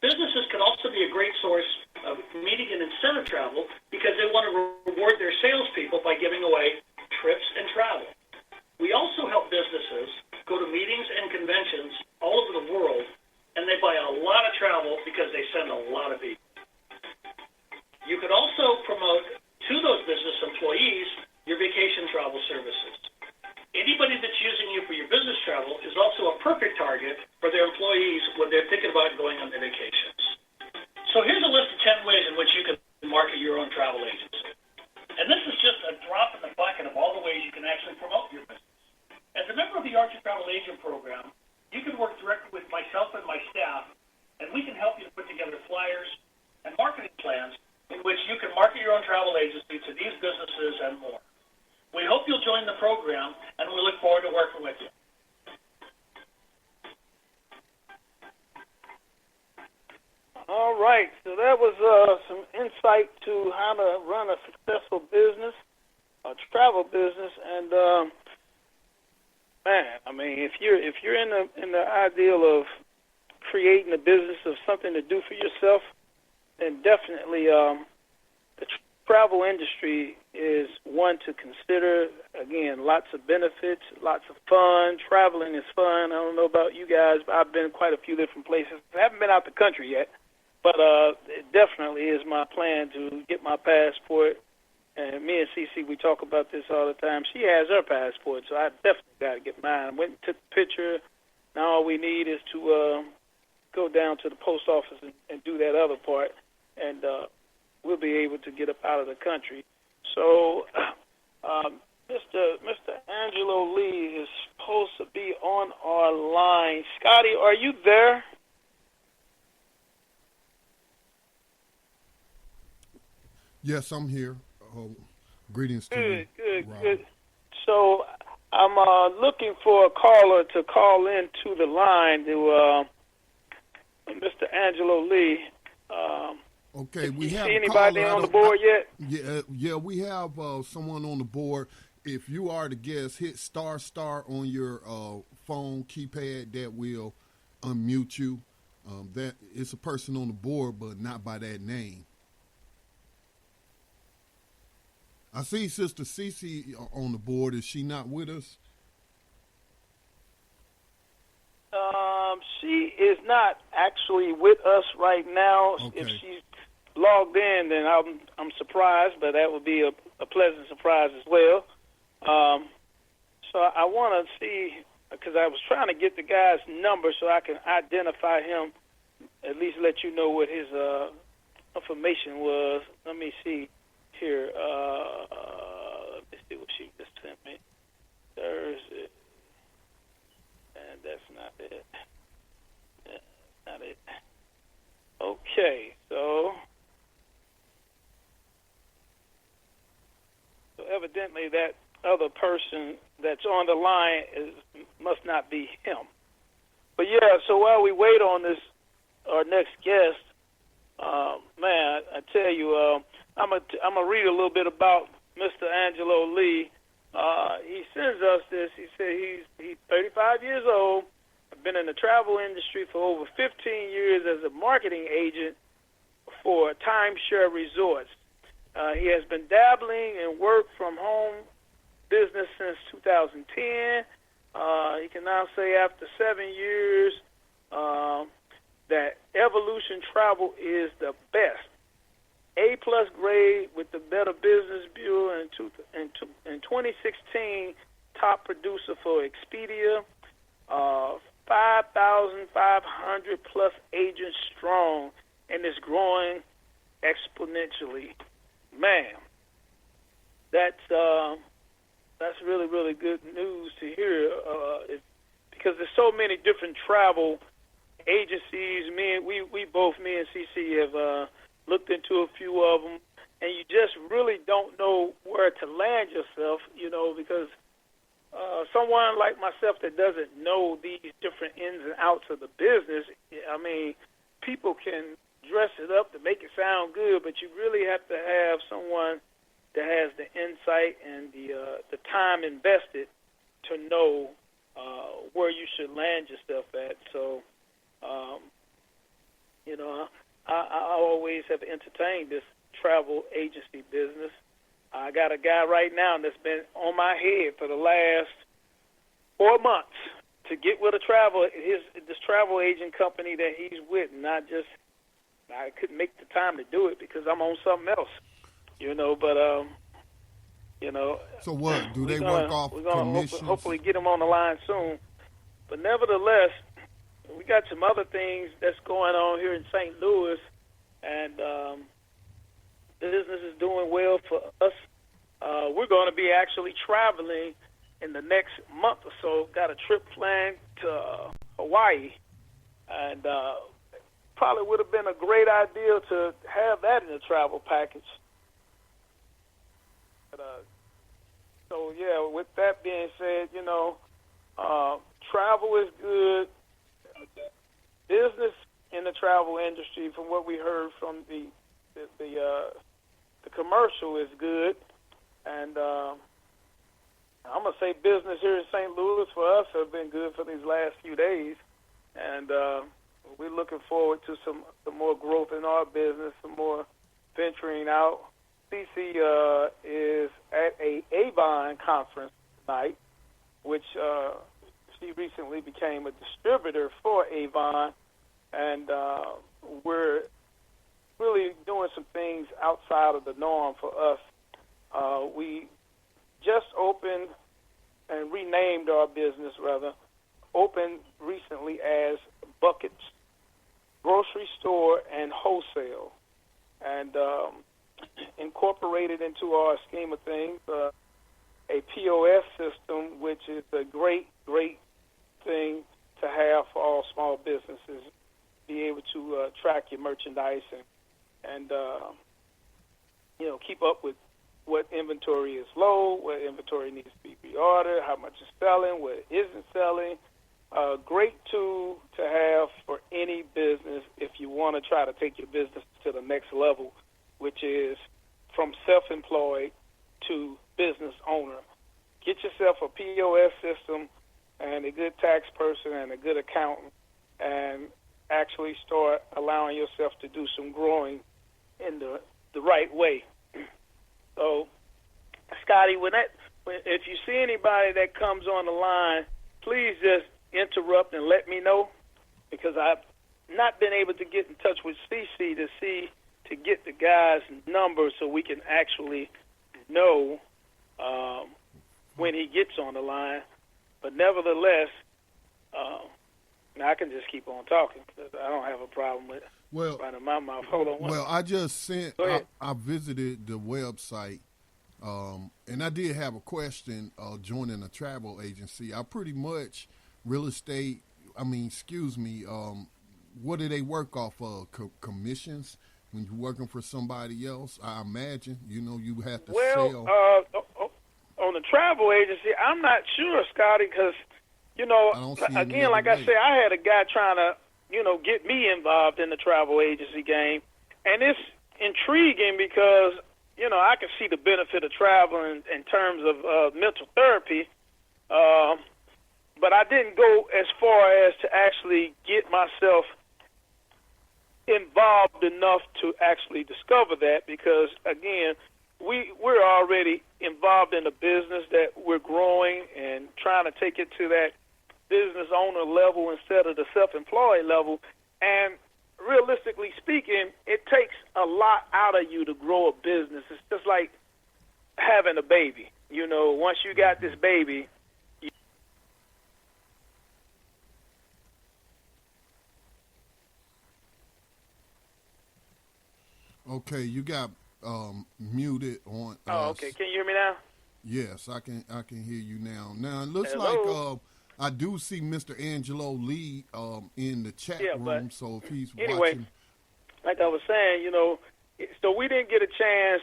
Businesses can also be a great source of meeting and incentive travel because they want to reward their salespeople by giving away trips and travel. We also help businesses go to meetings and conventions all over the world, and they buy a lot of travel because they send a lot of people. You could also promote to those business employees your vacation travel services. Anybody that's using you for your business travel travel is also a perfect target for their employees when they're thinking about going on their vacations. So here's a list of 10 ways in which you can market your own travel agency. And this is just a drop in the bucket of all the ways you can actually promote your business. As a member of the Archer Travel Agent Program, you can work directly with myself and my staff, and we can help you to put together flyers and marketing plans in which you can market your own travel agency to these businesses and more. We hope you'll join the program, and we look forward to working with you. All right, so that was some insight to how to run a successful business, a travel business, and man, I mean, if you're in the ideal of creating a business of something to do for yourself, then definitely the travel industry is one to consider. Again, lots of benefits, lots of fun. Traveling is fun. I don't know about you guys, but I've been quite a few different places. I haven't been out the country yet. But it definitely is my plan to get my passport. And me and SiSi, we talk about this all the time. She has her passport, so I definitely got to get mine. I went and took the picture. Now all we need is to go down to the post office and do that other part, and we'll be able to get up out of the country. So Mr. Angelo Lee is supposed to be on our line. Scotty, are you there? Yes, I'm here. Greetings to you. Good. So I'm looking for a caller to call into the line to Mr. Angelo Lee. Okay, we have see anybody on the board yet? Yeah, we have someone on the board. If you are the guest, hit star on your phone keypad. That will unmute you. That it's a person on the board, but not by that name. I see Sister SiSi on the board. Is she not with us? She is not actually with us right now. Okay. If she's logged in, then I'm surprised, but that would be a pleasant surprise as well. So I want to see, because I was trying to get the guy's number so I can identify him, at least let you know what his information was. Let me see here. Let me see what she just sent me. Thursday. And that's not it. Not it. Okay, so evidently that other person that's on the line must not be him. But yeah, so while we wait on this, our next guest, man, I tell you, I'm gonna read a little bit about Mr. Angelo Lee. He sends us this. He said he's 35 years old. I've been in the travel industry for over 15 years as a marketing agent for timeshare resorts. He has been dabbling in work from home business since 2010. He can now say after 7 years that Evolution Travel is the best. A+ grade with the Better Business Bureau in 2016, top producer for Expedia, 5,500 plus agents strong, and is growing exponentially. Man, that's really, really good news to hear, because there's so many different travel agencies. Me and SiSi have looked into a few of them, and you just really don't know where to land yourself, because someone like myself that doesn't know these different ins and outs of the business, I mean, people can dress it up to make it sound good, but you really have to have someone that has the insight and the time invested to know where you should land yourself at. So, I always have entertained this travel agency business. I got a guy right now that's been on my head for the last 4 months to get with this travel agent company that he's with, and I couldn't make the time to do it because I'm on something else, but So what? Do they work off commissions? Hopefully get him on the line soon. But nevertheless, we got some other things that's going on here in St. Louis, and business is doing well for us. We're going to be actually traveling in the next month or so. Got a trip planned to Hawaii, and probably would have been a great idea to have that in the travel package. But, so, yeah, with that being said, travel is good. Business in the travel industry, from what we heard from the commercial, is good. And I'm going to say business here in St. Louis for us have been good for these last few days. And we're looking forward to some more growth in our business, some more venturing out. SiSi is at a Avon conference tonight, which she recently became a distributor for Avon, and we're really doing some things outside of the norm for us. We just opened and renamed our business, opened recently as Buckets Grocery Store and Wholesale, and incorporated into our scheme of things a POS system, which is a great thing to have for all small businesses, be able to track your merchandise and keep up with what inventory is low, what inventory needs to be reordered, how much is selling, what isn't selling. Great tool to have for any business if you want to try to take your business to the next level, which is from self-employed to business owner. Get yourself a POS system and a good tax person and a good accountant, and actually start allowing yourself to do some growing in the right way. So, Scotty, if you see anybody that comes on the line, please just interrupt and let me know, because I've not been able to get in touch with SiSi to get the guy's number so we can actually know when he gets on the line. But nevertheless, now I can just keep on talking because I don't have a problem with running my mouth. Hold on. Well, I just sent. I visited the website, and I did have a question. Joining a travel agency, I pretty much real estate. What do they work off of? Commissions when you're working for somebody else? I imagine you have to sell. On the travel agency, I'm not sure, Scotty, because again, like I said, I had a guy trying to get me involved in the travel agency game, and it's intriguing because I can see the benefit of traveling in terms of mental therapy, but I didn't go as far as to actually get myself involved enough to actually discover that, because again, we're already involved in a business that we're growing and trying to take it to that business owner level instead of the self-employed level. And realistically speaking, it takes a lot out of you to grow a business. It's just like having a baby. Once you got this baby, Okay, you got muted on. Okay. Can you hear me now? Yes, I can hear you now. Now it looks Hello? like I do see Mr. Angelo Lee in the chat room. So if he's watching, like I was saying, so we didn't get a chance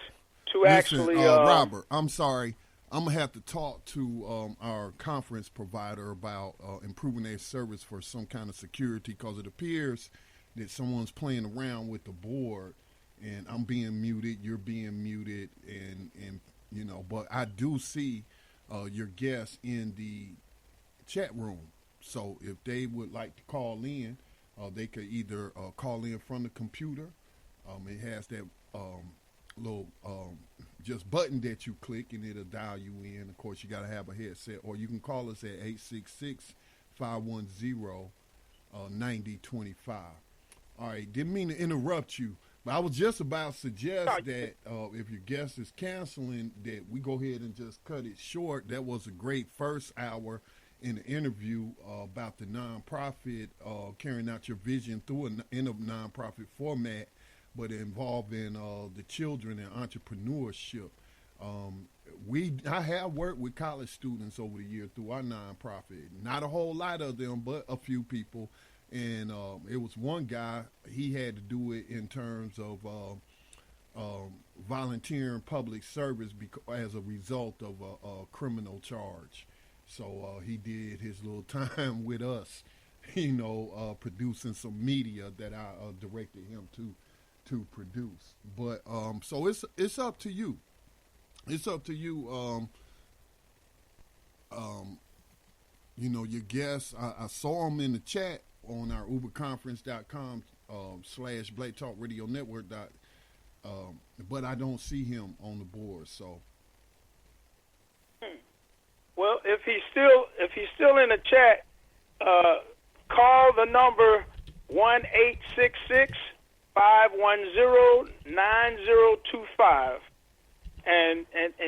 to actually. Robert, I'm sorry. I'm gonna have to talk to our conference provider about improving their service for some kind of security, because it appears that someone's playing around with the board. And I'm being muted, you're being muted, and but I do see your guests in the chat room. So if they would like to call in, they could either call in from the computer. It has that little just button that you click, and it'll dial you in. Of course, you got to have a headset, or you can call us at 866-510-9025. All right, didn't mean to interrupt you. But I was just about to suggest that if your guest is canceling, that we go ahead and just cut it short. That was a great first hour, in an interview about the nonprofit, carrying out your vision through in a nonprofit format, but involving the children and entrepreneurship. I have worked with college students over the year through our nonprofit. Not a whole lot of them, but a few people. And it was one guy, he had to do it in terms of volunteering public service as a result of a criminal charge. So he did his little time with us, producing some media that I directed him to produce. But so it's up to you. It's up to you. Your guests. I saw them in the chat on our uberconference.com /Black Talk Radio Network. But I don't see him on the board. So. Well, if he's still in the chat, call the number 1-866-510-9025, and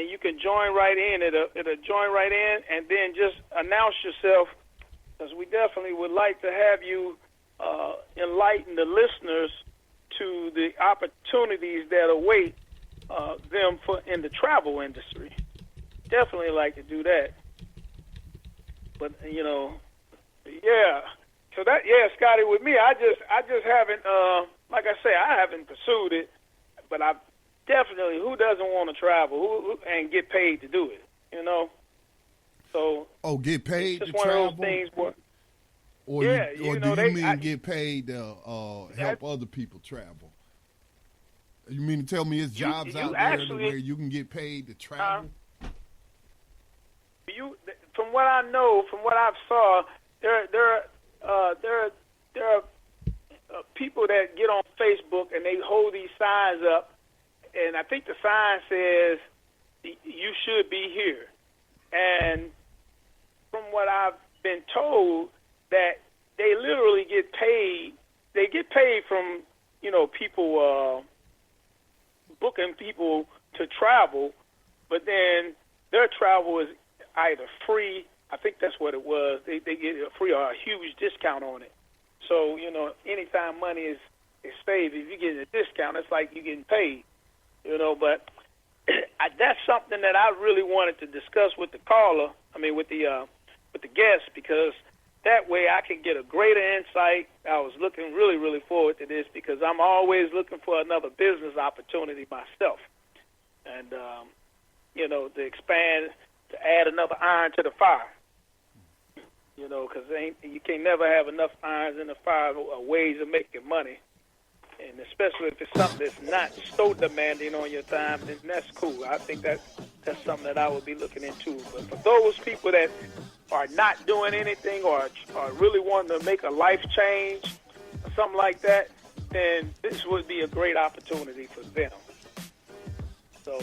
you can join right in. It'll join right in, and then just announce yourself, because we definitely would like to have you enlighten the listeners to the opportunities that await them in the travel industry. Definitely like to do that. But so Scotty, with me, I just haven't, like I say, I haven't pursued it, but I definitely, who doesn't want to travel who and get paid to do it, So get paid to one travel? Of those things where, do you mean get paid to help other people travel? You mean to tell me it's jobs out there where you can get paid to travel? From what I know, from what I've saw, there are people that get on Facebook and they hold these signs up, and I think the sign says you should be here. And from what I've been told, that they literally get paid. They get paid from people booking people to travel, but then their travel is either free. I think that's what it was. They get a free or a huge discount on it. So, anytime money is saved, if you get a discount, it's like you're getting paid, But that's something that I really wanted to discuss with the caller, with the guest, because that way I can get a greater insight. I was looking really, really forward to this because I'm always looking for another business opportunity myself. And, to expand, to add another iron to the fire. Because you can never have enough irons in the fire or ways of making money. And especially if it's something that's not so demanding on your time, then that's cool. I think that's something that I would be looking into. But for those people that are not doing anything or really wanting to make a life change or something like that, then this would be a great opportunity for them. So,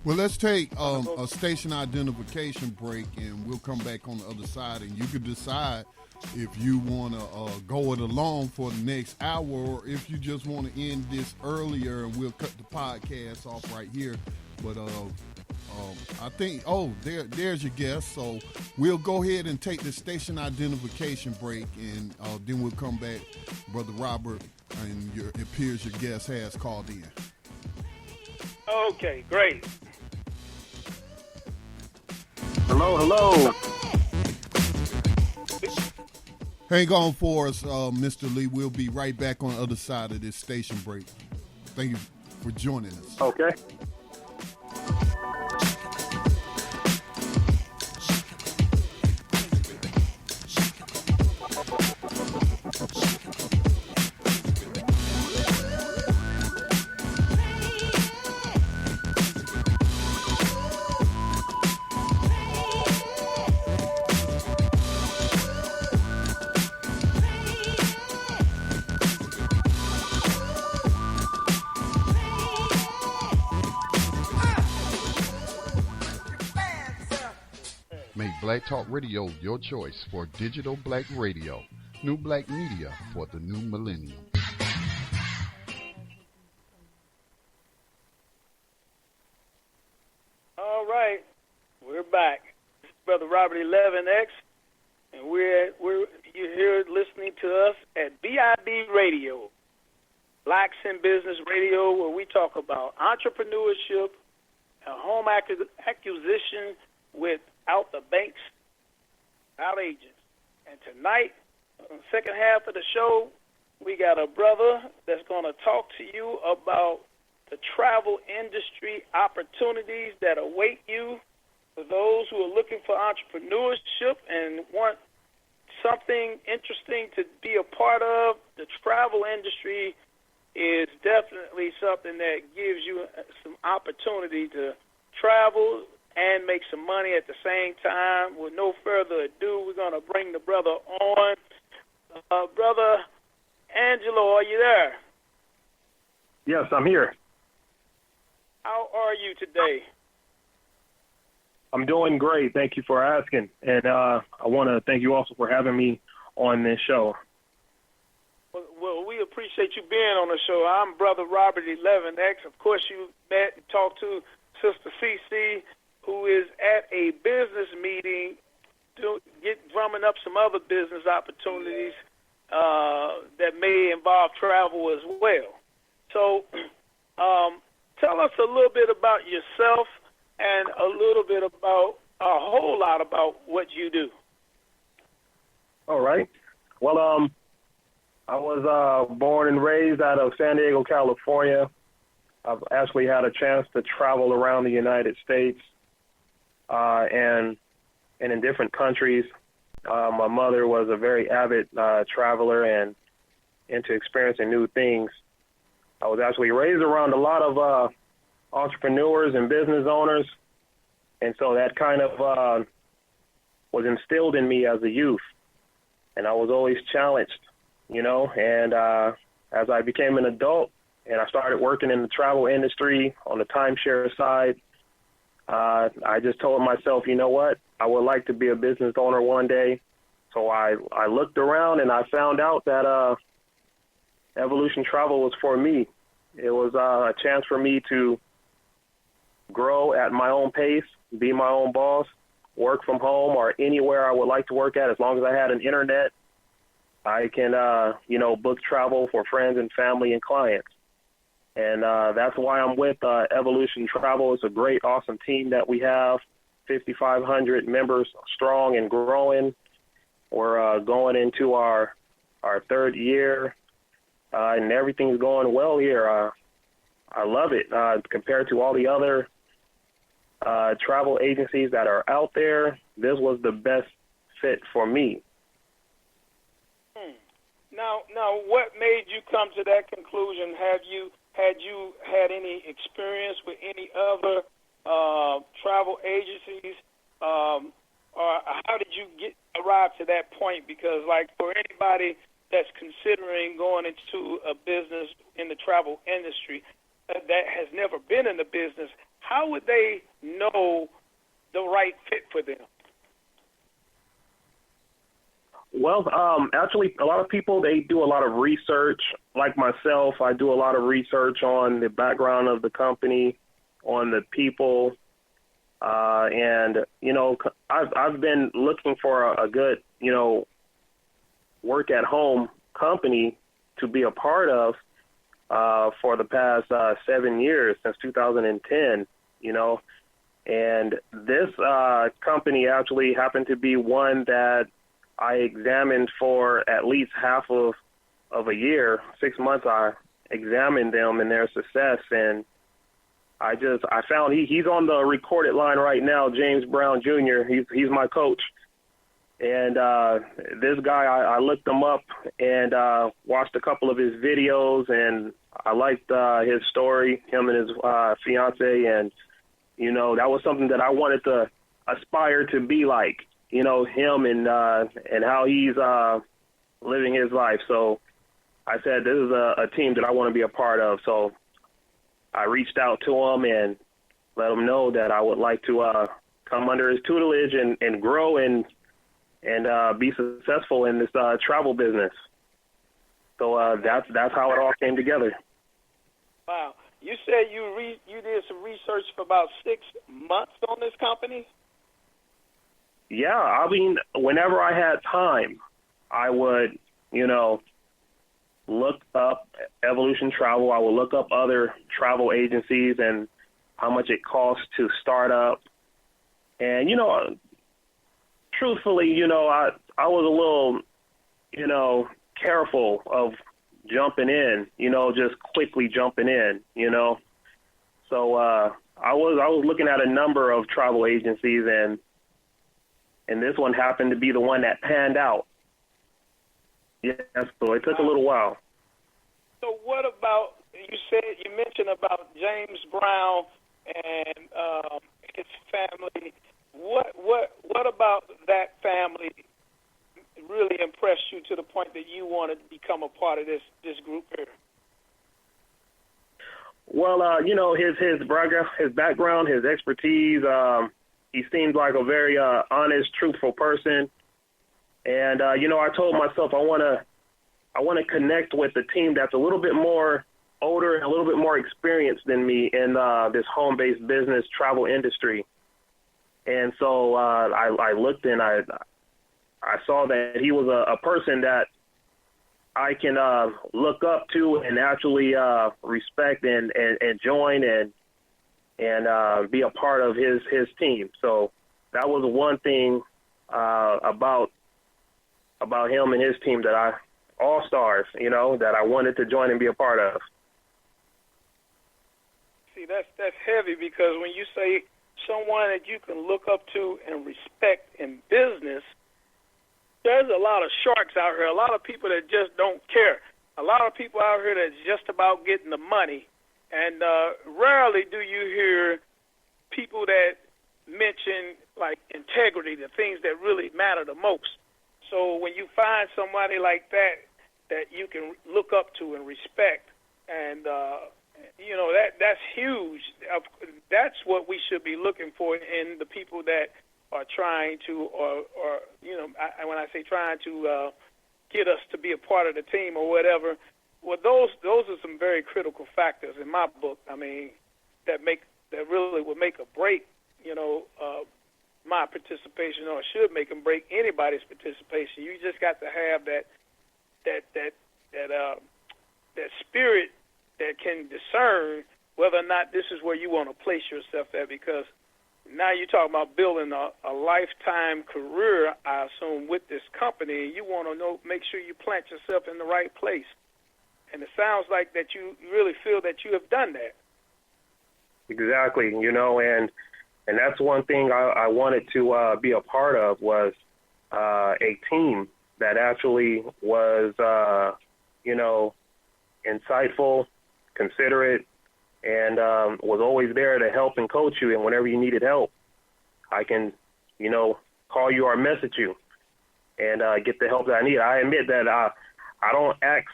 well, let's take a station identification break, and we'll come back on the other side, and you can decide if you want to go it along for the next hour, or if you just want to end this earlier, and we'll cut the podcast off right here. But I think, there's your guest. So we'll go ahead and take the station identification break, and then we'll come back, Brother Robert, and it appears your guest has called in. Okay, great. Hello. Hang on for us, Mr. Lee. We'll be right back on the other side of this station break. Thank you for joining us. Okay. Black Talk Radio, your choice for digital black radio. New black media for the new millennium. We're back. This is Brother Robert 11X, and you're here listening to us at BIB Radio, Blacks in Business Radio, where we talk about entrepreneurship and home acquisition without the banks, without agents. And tonight, in the second half of the show, we got a brother that's going to talk to you about the travel industry opportunities that await you. For those who are looking for entrepreneurship and want something interesting to be a part of, the travel industry is definitely something that gives you some opportunity to travel and make some money at the same time. With no further ado, we're going to bring the brother on. Brother Angelo, are you there? Yes, I'm here. How are you today? I'm doing great. Thank you for asking. And I want to thank you also for having me on this show. Well, we appreciate you being on the show. I'm Brother Robert 11X. Of course, you met and talked to Sister SiSi, who is at a business meeting, drumming up some other business opportunities that may involve travel as well. So tell us a little bit about yourself and a whole lot about what you do. All right. Well, I was born and raised out of San Diego, California. I've actually had a chance to travel around the United States and in different countries. My mother was a very avid traveler and into experiencing new things. I was actually raised around a lot of entrepreneurs and business owners, and so that kind of was instilled in me as a youth, and I was always challenged, and as I became an adult and I started working in the travel industry on the timeshare side, I just told myself, you know what, I would like to be a business owner one day. So I looked around and I found out that Evolution Travel was for me. It was a chance for me to grow at my own pace, be my own boss, work from home or anywhere I would like to work at. As long as I had an internet, I can, book travel for friends and family and clients. And that's why I'm with Evolution Travel. It's a great, awesome team that we have, 5,500 members strong and growing. We're going into our third year, and everything's going well here. I love it. Compared to all the other travel agencies that are out there, this was the best fit for me. Now, what made you come to that conclusion? Had you had any experience with any other travel agencies, or how did you arrive to that point? Because, like, for anybody that's considering going into a business in the travel industry that has never been in the business, how would they know the right fit for them? Well, actually, a lot of people, they do a lot of research. Like myself, I do a lot of research on the background of the company, on the people, and, I've been looking for a good, work-at-home company to be a part of for the past 7 years, since 2010, and this company actually happened to be one that I examined for at least half of a year, 6 months. I examined them and their success, and I found he's on the recorded line right now, James Brown Jr. He's my coach. And this guy, I looked him up and watched a couple of his videos, and I liked his story, him and his fiance, and, that was something that I wanted to aspire to be like, him and how he's living his life. So I said, this is a team that I want to be a part of. So I reached out to him and let him know that I would like to come under his tutelage and grow and be successful in this travel business. So that's how it all came together. Wow. You said you did some research for about 6 months on this company? Yeah, I mean, whenever I had time, I would, look up Evolution Travel. I would look up other travel agencies and how much it costs to start up. And, truthfully, I was a little, careful of jumping in, just quickly jumping in, So I was looking at a number of travel agencies, and this one happened to be the one that panned out. Yes, so it took a little while. So what about, you mentioned about James Brown and his family. What about that family really impressed you to the point that you wanted to become a part of this group here? Well, his background, his expertise, he seemed like a very honest, truthful person. And, I told myself I want to connect with a team that's a little bit more older and a little bit more experienced than me in this home-based business travel industry. And so I looked and I saw that he was a person that I can look up to and actually respect and join and be a part of his team. So that was one thing about him and his team that all-stars, that I wanted to join and be a part of. See, that's heavy, because when you say someone that you can look up to and respect in business, there's a lot of sharks out here, a lot of people that just don't care, a lot of people out here that's just about getting the money, and rarely do you hear people that mention, like, integrity, the things that really matter the most. So when you find somebody like that you can look up to and respect, and that's huge. That's what we should be looking for in the people that are trying to, when I say trying to get us to be a part of the team or whatever. Well, those are some very critical factors in my book. I mean, that really would make or break, my participation, or should make and break anybody's participation. You just got to have that spirit that can discern whether or not this is where you want to place yourself at, because now you're talking about building a lifetime career, I assume, with this company. You want to make sure you plant yourself in the right place. And it sounds like that you really feel that you have done that. Exactly, and that's one thing I wanted to be a part of, was a team that actually was, insightful, considerate, and was always there to help and coach you. And whenever you needed help, I can, call you or message you and get the help that I need. I admit that I don't ask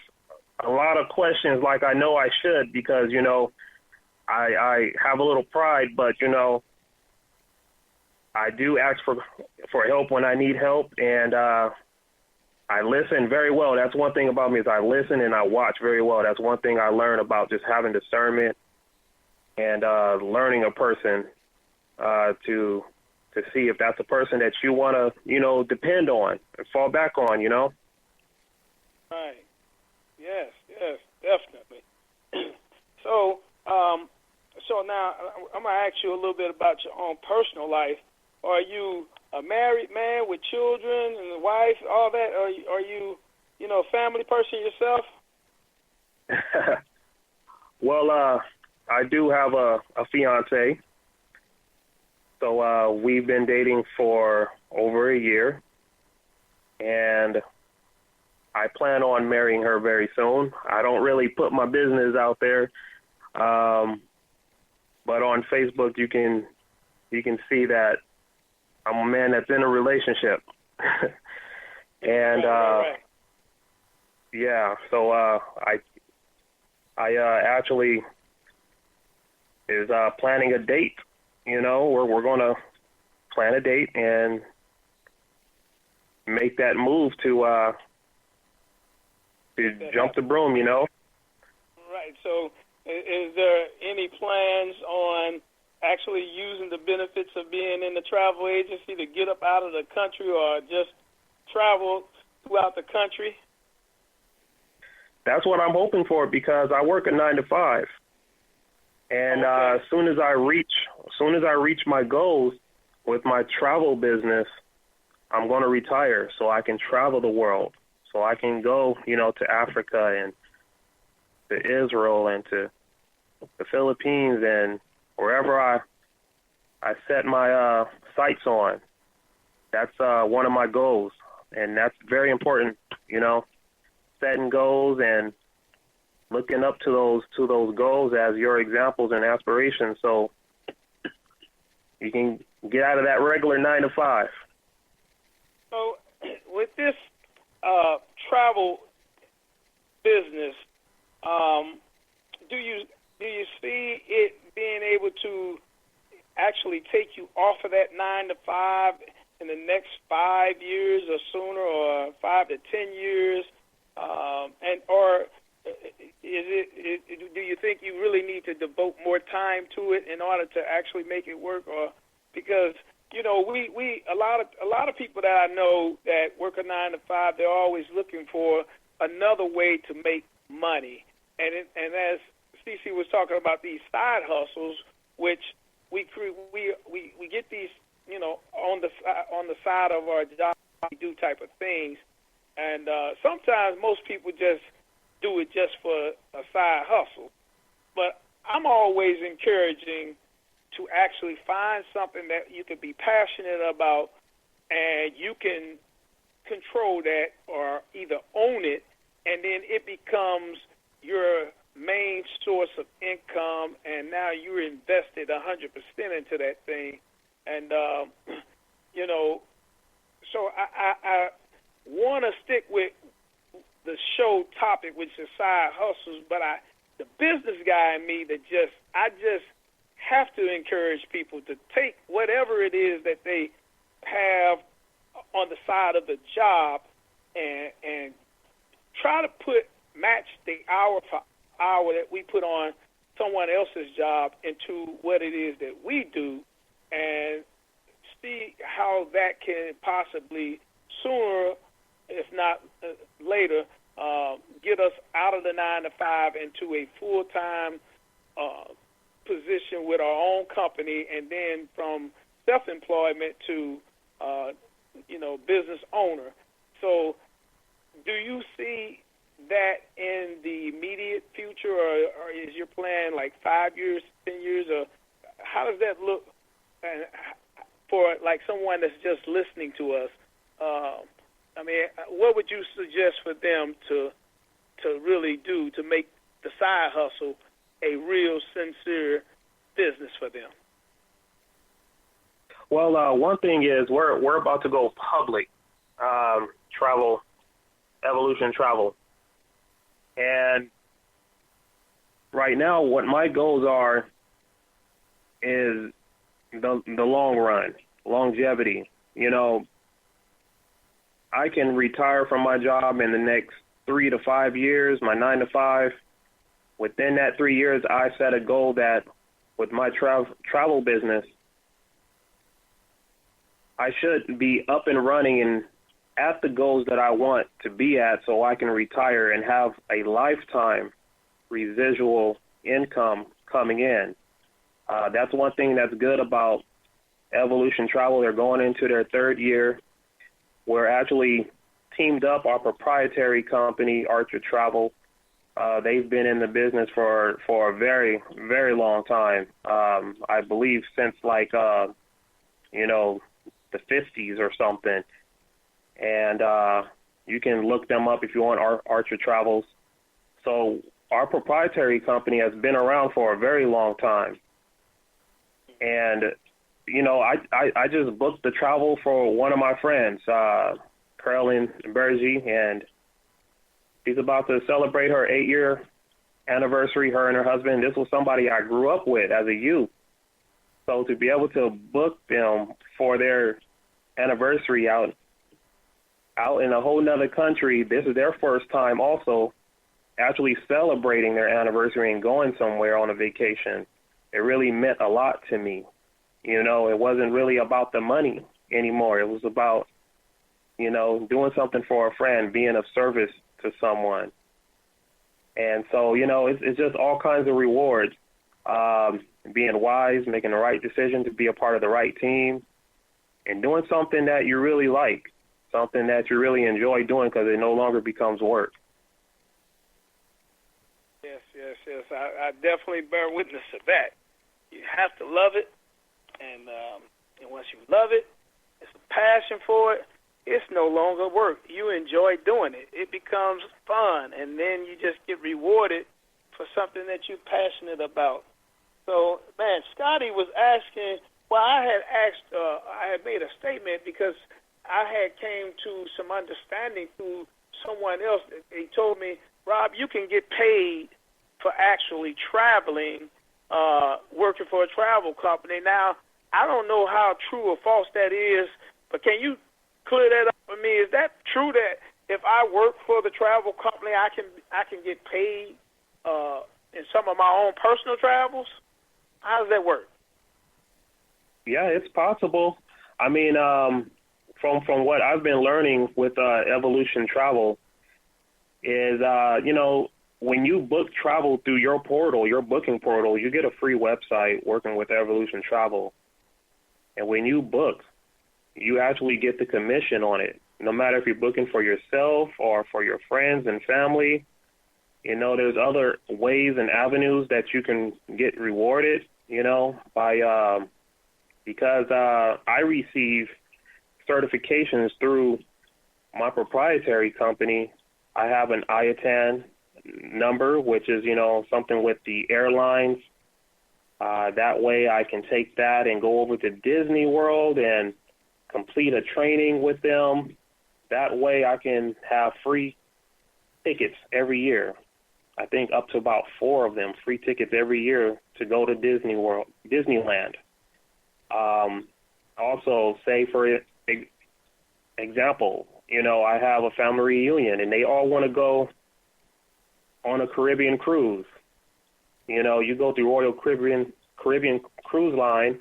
a lot of questions like I know I should, because, I have a little pride, but, I do ask for help when I need help, and I listen very well. That's one thing about me, is I listen and I watch very well. That's one thing I learned about just having discernment and learning a person to see if that's a person that you want to, depend on and fall back on, Right. Yes, definitely. So now I'm going to ask you a little bit about your own personal life. Are you a married man with children and a wife, all that? Are you a family person yourself? Well, I do have a fiance. So we've been dating for over a year, and I plan on marrying her very soon. I don't really put my business out there, but on Facebook you can see that I'm a man that's in a relationship. And right. yeah, so I actually is planning a date. We're going to plan a date and make that move to jump the broom, Right. So is there any plans on actually using the benefits of being in the travel agency to get up out of the country or just travel throughout the country? That's what I'm hoping for, because I work a 9 to 5. And as soon as I reach my goals with my travel business, I'm going to retire so I can travel the world. So I can go, to Africa and to Israel and to the Philippines and wherever I set my sights on. That's one of my goals, and that's very important, setting goals and looking up to those goals as your examples and aspirations, so you can get out of that regular 9 to 5. So, with this travel business, do you see it being able to actually take you off of that 9 to 5 in the next 5 years or sooner, or 5 to 10 years, or do you think you really need to devote more time to it in order to actually make it work? Or because we a lot of people that I know that work a 9 to 5, they're always looking for another way to make money. And as SiSi was talking about these side hustles, which we get these on the side of our job, we do type of things, and sometimes most people just do it just for a side hustle. But I'm always encouraging to actually find something that you can be passionate about and you can control that or either own it, and then it becomes your main source of income, and now you're invested 100% into that thing. And, so I want to stick with the show topic, which is side hustles, but the business guy in me I just have to encourage people to take whatever it is that they have on the side of the job and try to match the hour for hour that we put on someone else's job into what it is that we do, and see how that can possibly sooner, if not later, get us out of the 9 to 5 into a full-time position with our own company, and then from self-employment to business owner. So do you see that in the immediate future, or is your plan like 5 years, 10 years, or how does that look for like someone that's just listening to us? What would you suggest for them to really do to make the side hustle a real, sincere business for them? Well, one thing is we're about to go public, Evolution Travel. And right now what my goals are is the long run, longevity. I can retire from my job in the next 3 to 5 years, my 9 to 5. Within that 3 years, I set a goal that with my travel business, I should be up and running and at the goals that I want to be at, so I can retire and have a lifetime residual income coming in. That's one thing that's good about Evolution Travel. They're going into their 3rd year. We're actually teamed up our proprietary company, Archer Travel. They've been in the business for a very, very long time. I believe since the 50s or something. And you can look them up if you want, Archer Travels. So our proprietary company has been around for a very long time. And, I just booked the travel for one of my friends, Carolyn Bergy, and she's about to celebrate her 8-year anniversary, her and her husband. This was somebody I grew up with as a youth. So to be able to book them for their anniversary out in a whole nother country, this is their first time also actually celebrating their anniversary and going somewhere on a vacation. it really meant a lot to me. You know, it wasn't really about the money anymore. It was about, you know, doing something for a friend, being of service to someone. And so, you know, it's just all kinds of rewards. Being wise, making the right decision to be a part of the right team, and doing something that you really like, something that you really enjoy doing because it no longer becomes work. Yes. I definitely bear witness to that. You have to love it, and once you love it, it's a passion for it, it's no longer work. You enjoy doing it. It becomes fun, and then you just get rewarded for something that you're passionate about. So, man, Scotty was asking, well, I had made a statement because I had came to some understanding through someone else. They told me, Rob, you can get paid for actually traveling, working for a travel company. Now, I don't know how true or false that is, but can you clear that up for me? Is that true that if I work for the travel company, I can get paid in some of my own personal travels? How does that work? Yeah, it's possible. I mean, from what I've been learning with Evolution Travel is, you know, when you book travel through your portal, your booking portal, you get a free website working with Evolution Travel. And when you book, you actually get the commission on it, no matter if you're booking for yourself or for your friends and family. You know, there's other ways and avenues that you can get rewarded, you know, by because I receive certifications through my proprietary company. I have an IATAN number, which is, you know, something with the airlines. That way I can take that and go over to Disney World and complete a training with them. That way I can have free tickets every year. I think up to about 4 of them, free tickets every year to go to Disneyland. Also, say for example, you know, I have a family reunion and they all want to go on a Caribbean cruise. You know, you go through Royal Caribbean Cruise Line,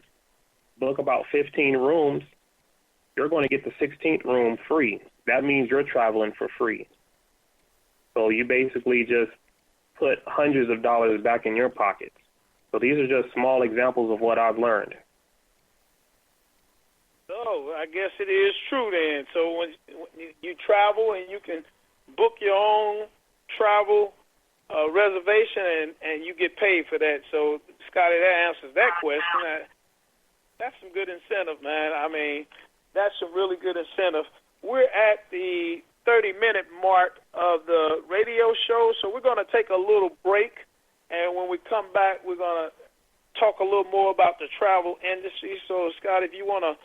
book about 15 rooms, you're going to get the 16th room free. That means you're traveling for free. So you basically just put hundreds of dollars back in your pockets. So these are just small examples of what I've learned. So I guess it is true then. So when you travel and you can book your own travel reservation and you get paid for that. So, Scotty, that answers that question. That's some good incentive, man. I mean, that's some really good incentive. We're at the 30-minute mark of the radio show, so we're going to take a little break. And when we come back, we're going to talk a little more about the travel industry. So, Scott, if you want to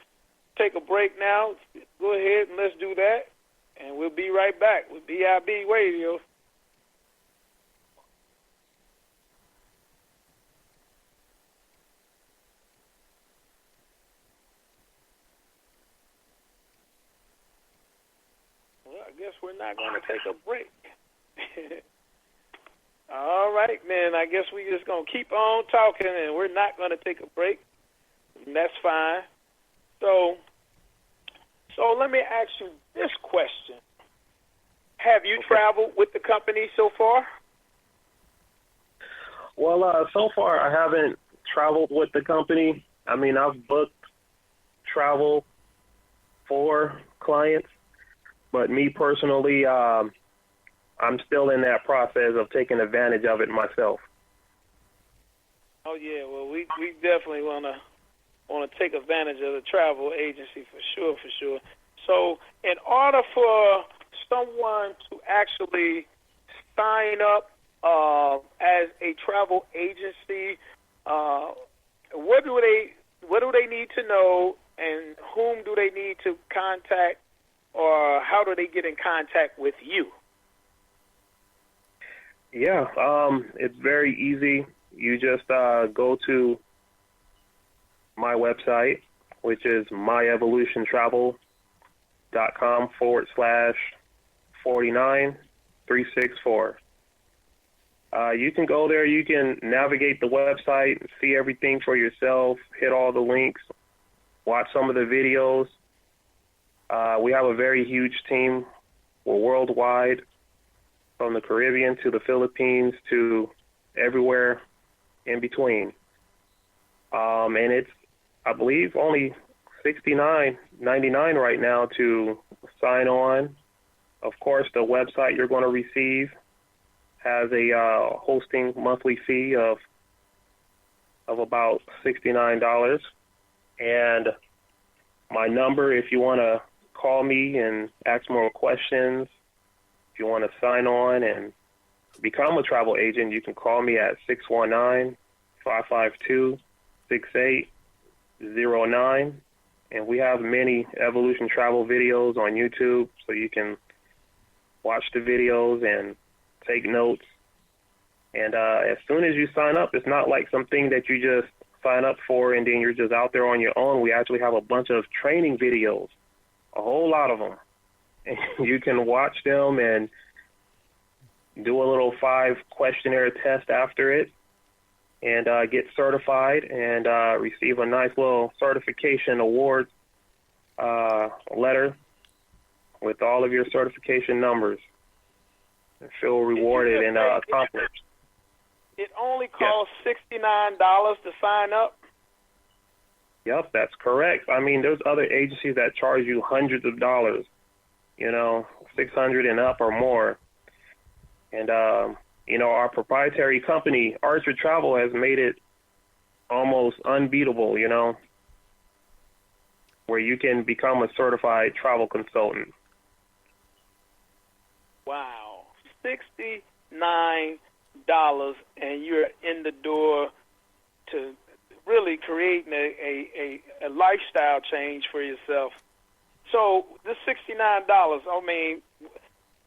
take a break now, go ahead and let's do that. And we'll be right back with BIB Radio. Well, I guess we're not going to take a break. All right, man. I guess we're just going to keep on talking, and we're not going to take a break. And that's fine. So let me ask you this question. Have you traveled with the company so far? Well, so far I haven't traveled with the company. I mean, I've booked travel for clients, but me personally, I'm still in that process of taking advantage of it myself. Oh, yeah. Well, we definitely want to take advantage of the travel agency for sure. So in order for someone to actually sign up as a travel agency, what do they need to know, and whom do they need to contact, or how do they get in contact with you? Yeah, it's very easy. You just go to my website, which is myevolutiontravel.com/49364. You can go there. You can navigate the website, see everything for yourself, hit all the links, watch some of the videos. We have a very huge team. We're worldwide, from the Caribbean to the Philippines to everywhere in between. And it's, I believe, only $69.99 right now to sign on. Of course, the website you're going to receive has a hosting monthly fee of about $69. And my number, if you want to call me and ask more questions, if you want to sign on and become a travel agent, you can call me at 619-552-6809. And we have many Evolution Travel videos on YouTube, so you can watch the videos and take notes. And as soon as you sign up, it's not like something that you just sign up for and then you're just out there on your own. We actually have a bunch of training videos, a whole lot of them. And you can watch them and do a little 5-questionnaire test after it and get certified and receive a nice little certification award letter with all of your certification numbers and feel rewarded and accomplished. It only costs $69 to sign up? Yep, that's correct. I mean, there's other agencies that charge you hundreds of dollars, $600 and up or more. And, our proprietary company, Archer Travel, has made it almost unbeatable, where you can become a certified travel consultant. Wow, $69, and you're in the door to really creating a lifestyle change for yourself. So this $69, I mean,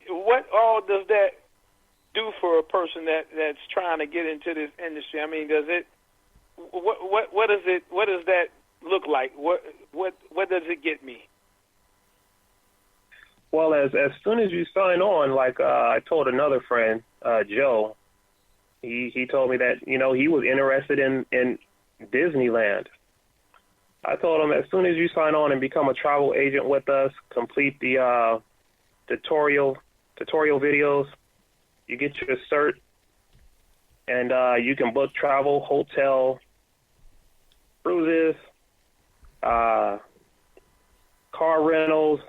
what all does that do for a person that's trying to get into this industry? I mean, does it? What does it? What does that look like? What does it get me? Well, as soon as you sign on, like I told another friend, Joe, he told me that he was interested in Disneyland. I told him as soon as you sign on and become a travel agent with us, complete the tutorial videos, you get your cert, and you can book travel, hotel, cruises, car rentals,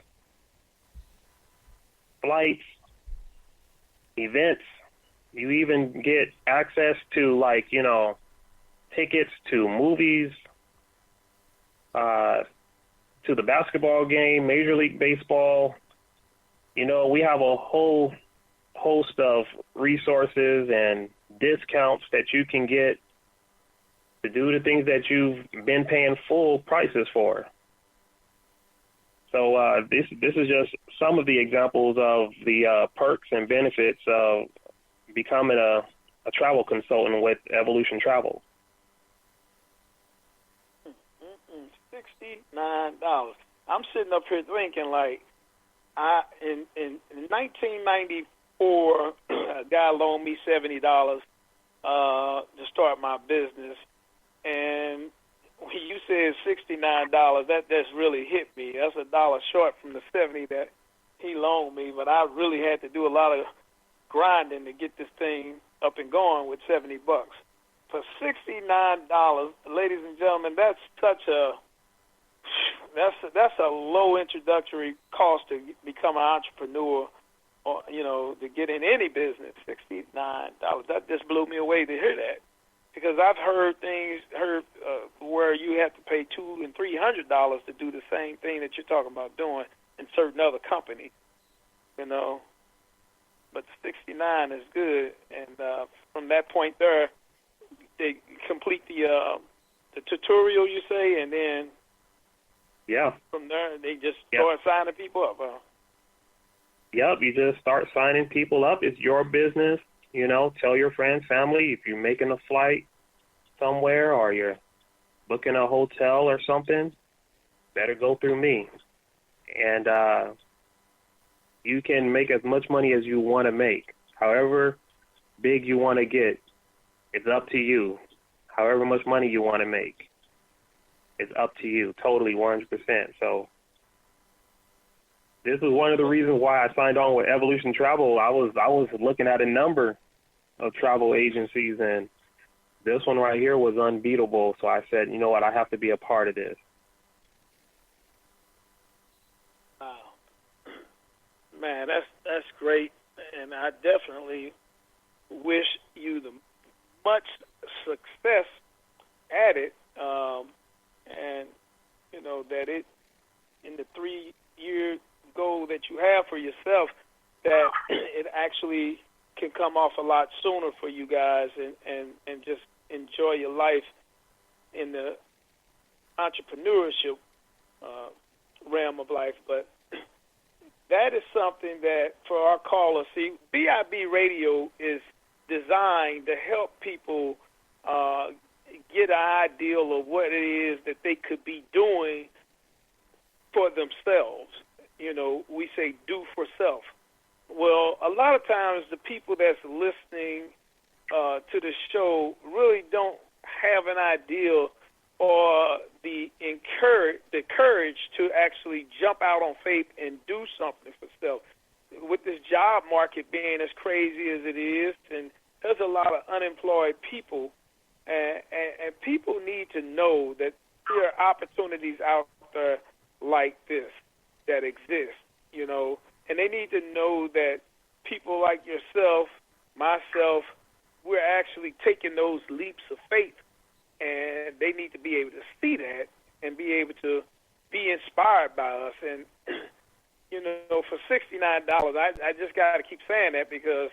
flights, events. You even get access to tickets to movies, to the basketball game, Major League Baseball. We have a whole host of resources and discounts that you can get to do the things that you've been paying full prices for. So this is just some of the examples of the perks and benefits of becoming a travel consultant with Evolution Travel. $69. I'm sitting up here thinking in 1994, a guy loaned me $70 to start my business, and when you said $69, that just really hit me. That's $1 short from the $70 that he loaned me, but I really had to do a lot of grinding to get this thing up and going with $70. For $69, ladies and gentlemen, that's a low introductory cost to become an entrepreneur, or to get in any business. $69. That just blew me away to hear that, because I've heard where you have to pay $200 and $300 to do the same thing that you're talking about doing in certain other companies. But $69 is good, and from that point there, they complete the tutorial, you say, and then from there they just start signing people up. Yep, you just start signing people up. It's your business. Tell your friends, family, if you're making a flight somewhere or you're booking a hotel or something, better go through me. And you can make as much money as you want to make. However big you want to get, it's up to you. However much money you want to make, it's up to you, totally 100%. So this is one of the reasons why I signed on with Evolution Travel. I was looking at a number of travel agencies, and this one right here was unbeatable. So I said, you know what, I have to be a part of this. Wow, man, that's great, and I definitely wish you the much success at it, and you know that it in the 3-year goal that you have for yourself, that it actually can come off a lot sooner for you guys, and just enjoy your life in the entrepreneurship realm of life. But that is something that for our callers, see, BIB Radio is designed to help people get an ideal of what it is that they could be doing for themselves. You know, we say do for self. Well, a lot of times the people that's listening to the show really don't have an idea or the courage to actually jump out on faith and do something for self. With this job market being as crazy as it is, and there's a lot of unemployed people, and people need to know that there are opportunities out there like this that exist, you know, and they need to know that people like yourself, myself, we're actually taking those leaps of faith, and they need to be able to see that and be able to be inspired by us. And, you know, for $69, I just got to keep saying that because,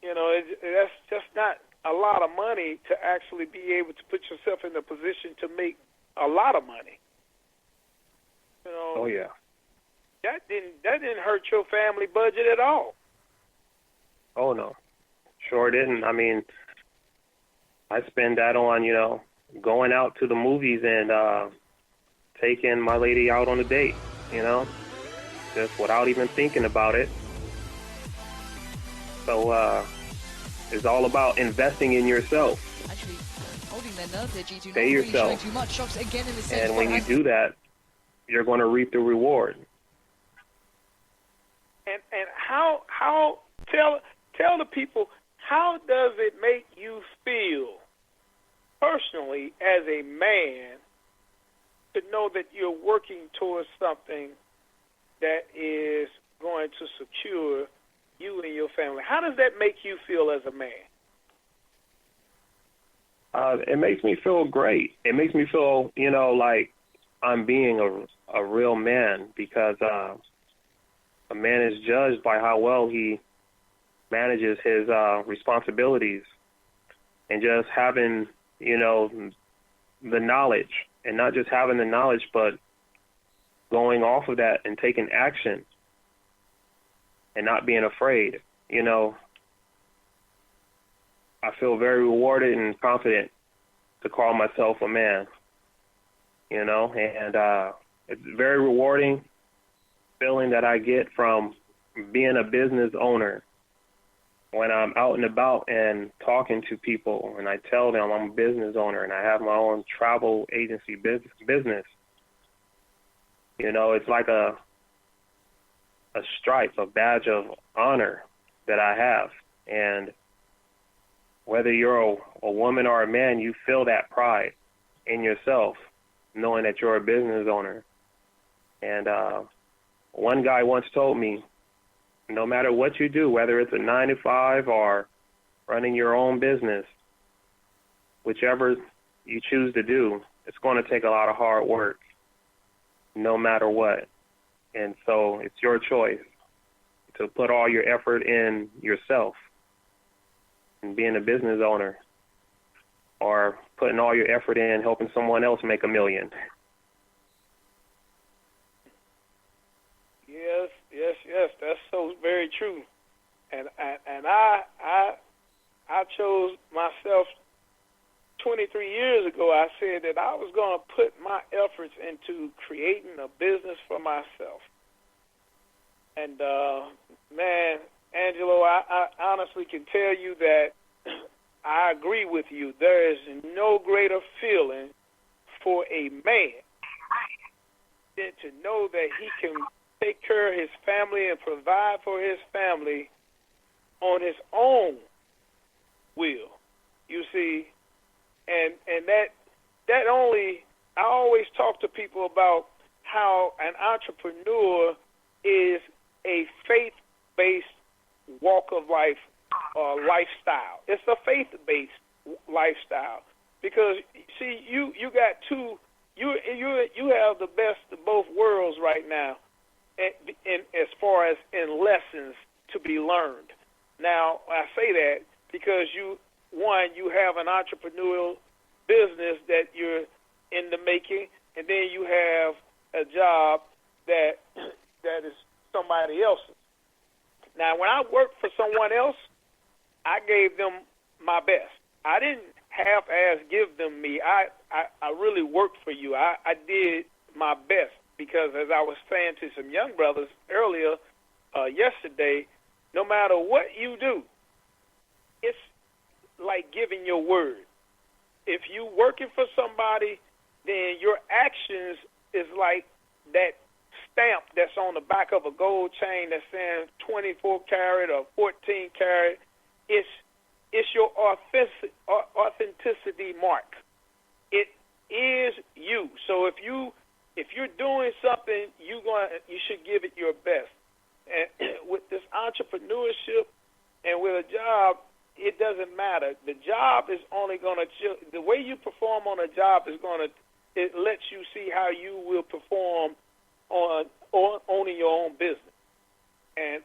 you know, that's just not a lot of money to actually be able to put yourself in a position to make a lot of money. You know, oh, yeah. That didn't hurt your family budget at all. Oh, no. Sure didn't. I mean, I spend that on, you know, going out to the movies and taking my lady out on a date, you know, just without even thinking about it. So it's all about investing in yourself. Actually, holding their nerve there, G2, Pay not yourself. really showing too much. Shocks again in the same And when you do that, you're going to reap the reward. And how tell the people, how does it make you feel personally as a man to know that you're working towards something that is going to secure you and your family? How does that make you feel as a man? It makes me feel great. It makes me feel, you know, like I'm being a real man, because a man is judged by how well he manages his responsibilities, and just having, you know, the knowledge, and not just having the knowledge, but going off of that and taking action and not being afraid. You know, I feel very rewarded and confident to call myself a man, you know, and it's very rewarding feeling that I get from being a business owner. When I'm out and about and talking to people and I tell them I'm a business owner and I have my own travel agency business, you know, it's like a stripe, a badge of honor that I have. And whether you're a woman or a man, you feel that pride in yourself, knowing that you're a business owner. And one guy once told me, no matter what you do, whether it's a 9-to-5 or running your own business, whichever you choose to do, it's going to take a lot of hard work, no matter what. And so it's your choice to put all your effort in yourself and being a business owner, or putting all your effort in helping someone else make $1 million. Yes, that's so very true. And I chose myself 23 years ago. I said that I was going to put my efforts into creating a business for myself. And man, Angelo, I honestly can tell you that I agree with you. There is no greater feeling for a man than to know that he can take care of his family and provide for his family on his own will. You see, and that only, I always talk to people about how an entrepreneur is a faith-based walk of life lifestyle. It's a faith-based lifestyle because see, you got two. You have the best of both worlds right now, in as far as in lessons to be learned. Now I say that because you have an entrepreneurial business that you're in the making, and then you have a job that is somebody else's. Now, when I worked for someone else, I gave them my best. I didn't half-ass give them me. I really worked for you. I did my best because, as I was saying to some young brothers earlier yesterday, no matter what you do, it's like giving your word. If you working for somebody, then your actions is like that stamp that's on the back of a gold chain that's saying 24 karat or 14 karat. It's your authenticity mark. It is you. So if you're doing something, you should give it your best. And with this entrepreneurship and with a job, it doesn't matter. The job is only going to the way you perform on a job is it lets you see how you will perform on owning your own business. And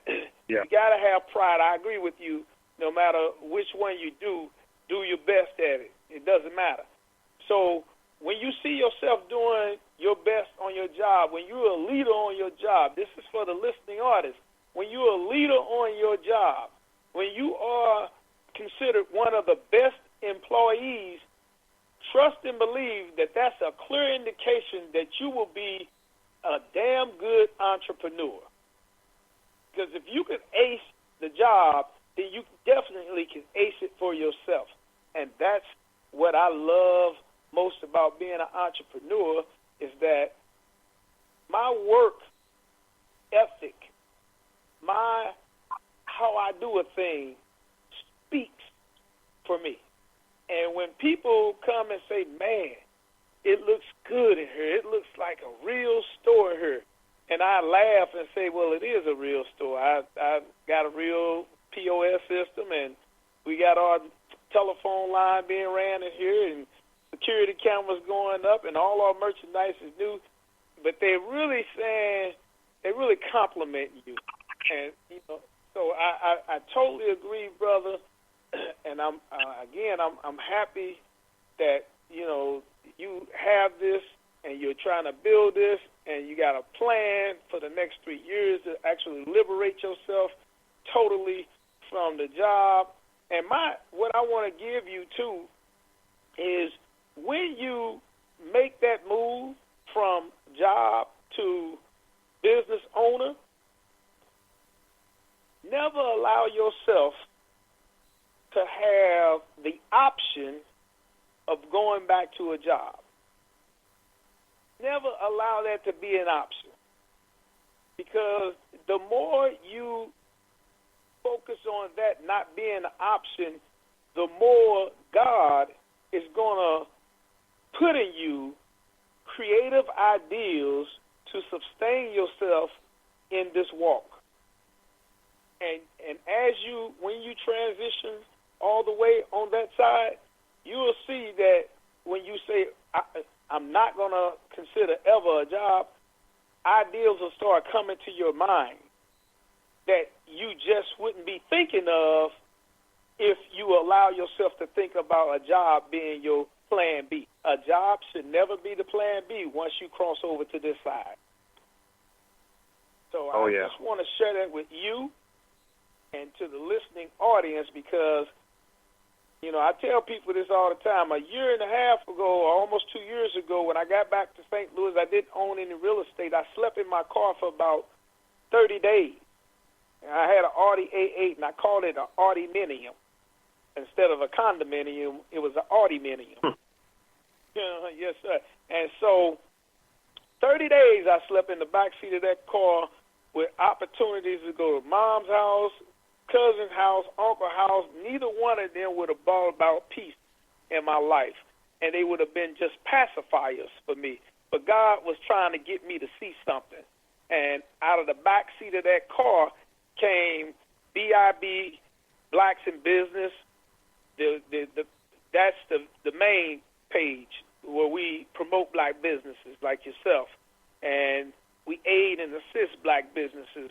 you got to have pride. I agree with you. No matter which one you do your best at it. It doesn't matter. So when you see yourself doing your best on your job, when you're a leader on your job, this is for the listening artists, when you're a leader on your job, when you are considered one of the best employees, trust and believe that that's a clear indication that you will be a damn good entrepreneur. Because if you can ace the job, then you definitely can ace it for yourself. And that's what I love most about being an entrepreneur is that my work ethic, how I do a thing speaks for me. And when people come and say, man, it looks good in here, it looks like a real store here, and I laugh and say, well, it is a real store. I've got a real POS system, and we got our telephone line being ran in here, and security cameras going up, and all our merchandise is new. But they're really saying, they really compliment you. And, so I totally agree, brother. And I'm happy that, you have this and you're trying to build this and you got a plan for the next 3 years to actually liberate yourself totally from the job. And what I want to give you, too, is when you make that move from job to business owner, never allow yourself to have the option of going back to a job. Never allow that to be an option. Because the more you focus on that not being an option, the more God is going to put in you creative ideals to sustain yourself in this walk. And when you transition all the way on that side, you will see that when you say, I'm not going to consider ever a job, ideals will start coming to your mind that you just wouldn't be thinking of if you allow yourself to think about a job being your plan B. A job should never be the plan B once you cross over to this side. So I just want to share that with you and to the listening audience because, I tell people this all the time. A year and a half ago, or almost 2 years ago, when I got back to St. Louis, I didn't own any real estate. I slept in my car for about 30 days. And I had an Audi A8, and I called it an Audi-minium. Instead of a condominium, it was an Audi-minium. Yes, sir. And so 30 days I slept in the back seat of that car with opportunities to go to mom's house, cousin's house, uncle's house. Neither one of them would have brought about peace in my life, and they would have been just pacifiers for me. But God was trying to get me to see something. And out of the back seat of that car came BIB, Blacks in Business. That's the main page where we promote black businesses like yourself. And we aid and assist black businesses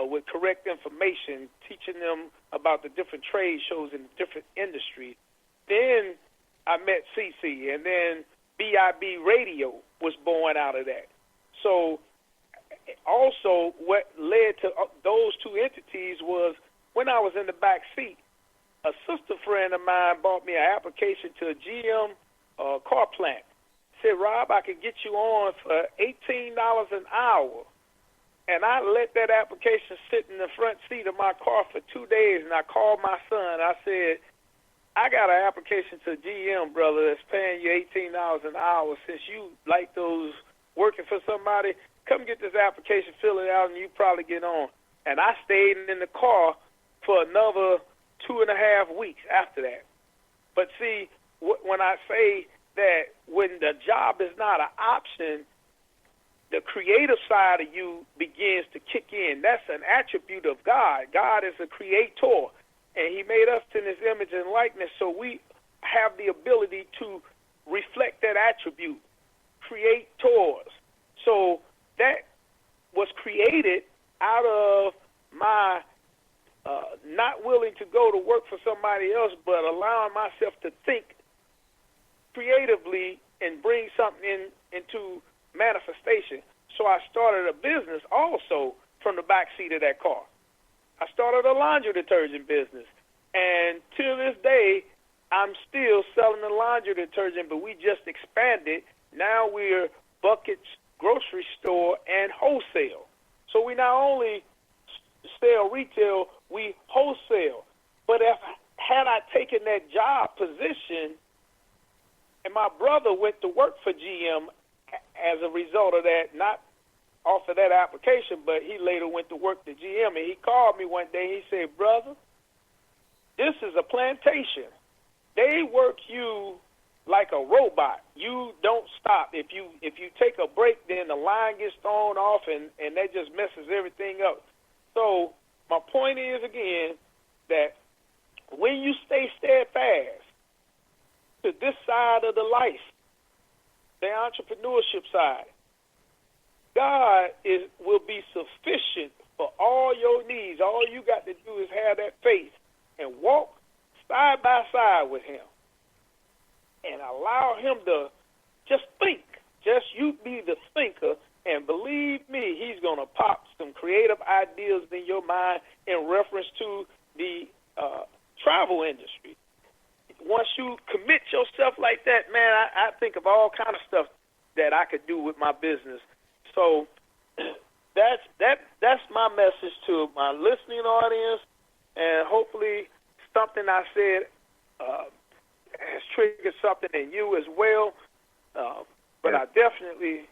with correct information, teaching them about the different trade shows in different industries. Then I met SiSi, and then BIB Radio was born out of that. So also what led to those two entities was when I was in the back seat, a sister friend of mine bought me an application to a GM car plant. Said, Rob, I could get you on for $18 an hour. And I let that application sit in the front seat of my car for 2 days, and I called my son. I said, I got an application to GM, brother, that's paying you $18 an hour. Since you like those working for somebody, come get this application, fill it out, and you probably get on. And I stayed in the car for another 2.5 weeks after that. But see, when I say that when the job is not an option, the creative side of you begins to kick in. That's an attribute of God. God is a creator, and he made us in his image and likeness, so we have the ability to reflect that attribute, creators. So that was created out of my not willing to go to work for somebody else, but allowing myself to think creatively and bring something into manifestation. So I started a business also from the back seat of that car. I started a laundry detergent business, and to this day, I'm still selling the laundry detergent, but we just expanded. Now we're buckets, grocery store, and wholesale. So we not only sell retail, we wholesale. But had I taken that job position, and my brother went to work for GM as a result of that, not off of that application, but he later went to work for GM, and he called me one day. He said, brother, this is a plantation. They work you like a robot. You don't stop. If you take a break, then the line gets thrown off, and that just messes everything up. So my point is, again, that when you stay steadfast to this side of the life, the entrepreneurship side, God will be sufficient for all your needs. All you got to do is have that faith and walk side by side with him and allow him to just think. Just you be the thinker, and believe me, he's going to pop some creative ideas in your mind in reference to the travel industry. Once you commit yourself like that, man, I think of all kind of stuff that I could do with my business. So that's my message to my listening audience, and hopefully something I said has triggered something in you as well. But I definitely,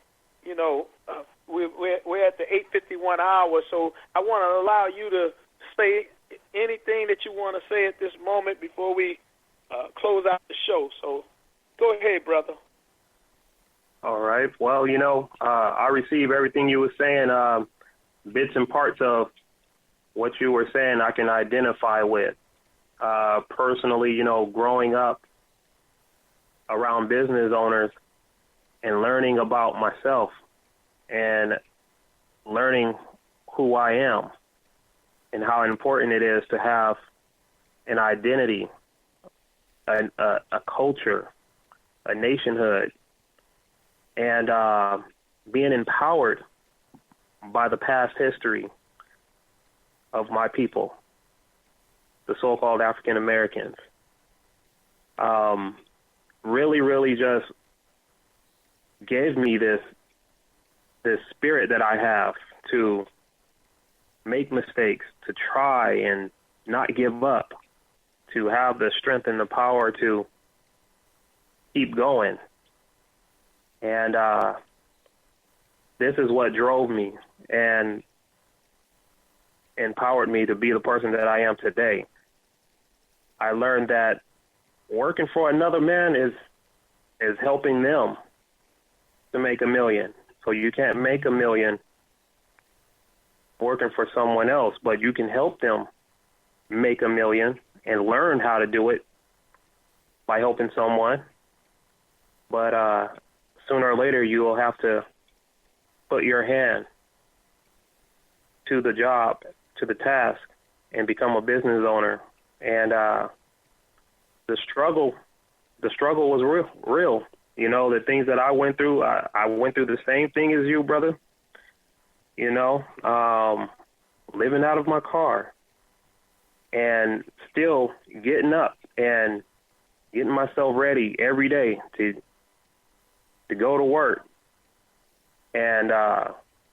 we're at the 8:51 hour, so I want to allow you to say anything that you want to say at this moment before we close out the show. So go ahead, brother. All right. Well, I receive everything you were saying. Bits and parts of what you were saying I can identify with. Personally, growing up around business owners and learning about myself and learning who I am and how important it is to have an identity, a culture, a nationhood, and being empowered by the past history of my people, the so-called African Americans. Really just gave me this spirit that I have to make mistakes, to try and not give up, to have the strength and the power to keep going. And this is what drove me and empowered me to be the person that I am today. I learned that working for another man is helping them to make $1 million. So you can't make $1 million working for someone else, but you can help them make $1 million and learn how to do it by helping someone. But sooner or later, you will have to put your hand to the job, to the task, and become a business owner. And the struggle was real. You know, the things that I went through, I went through the same thing as you, brother. You know, living out of my car and still getting up and getting myself ready every day to go to work and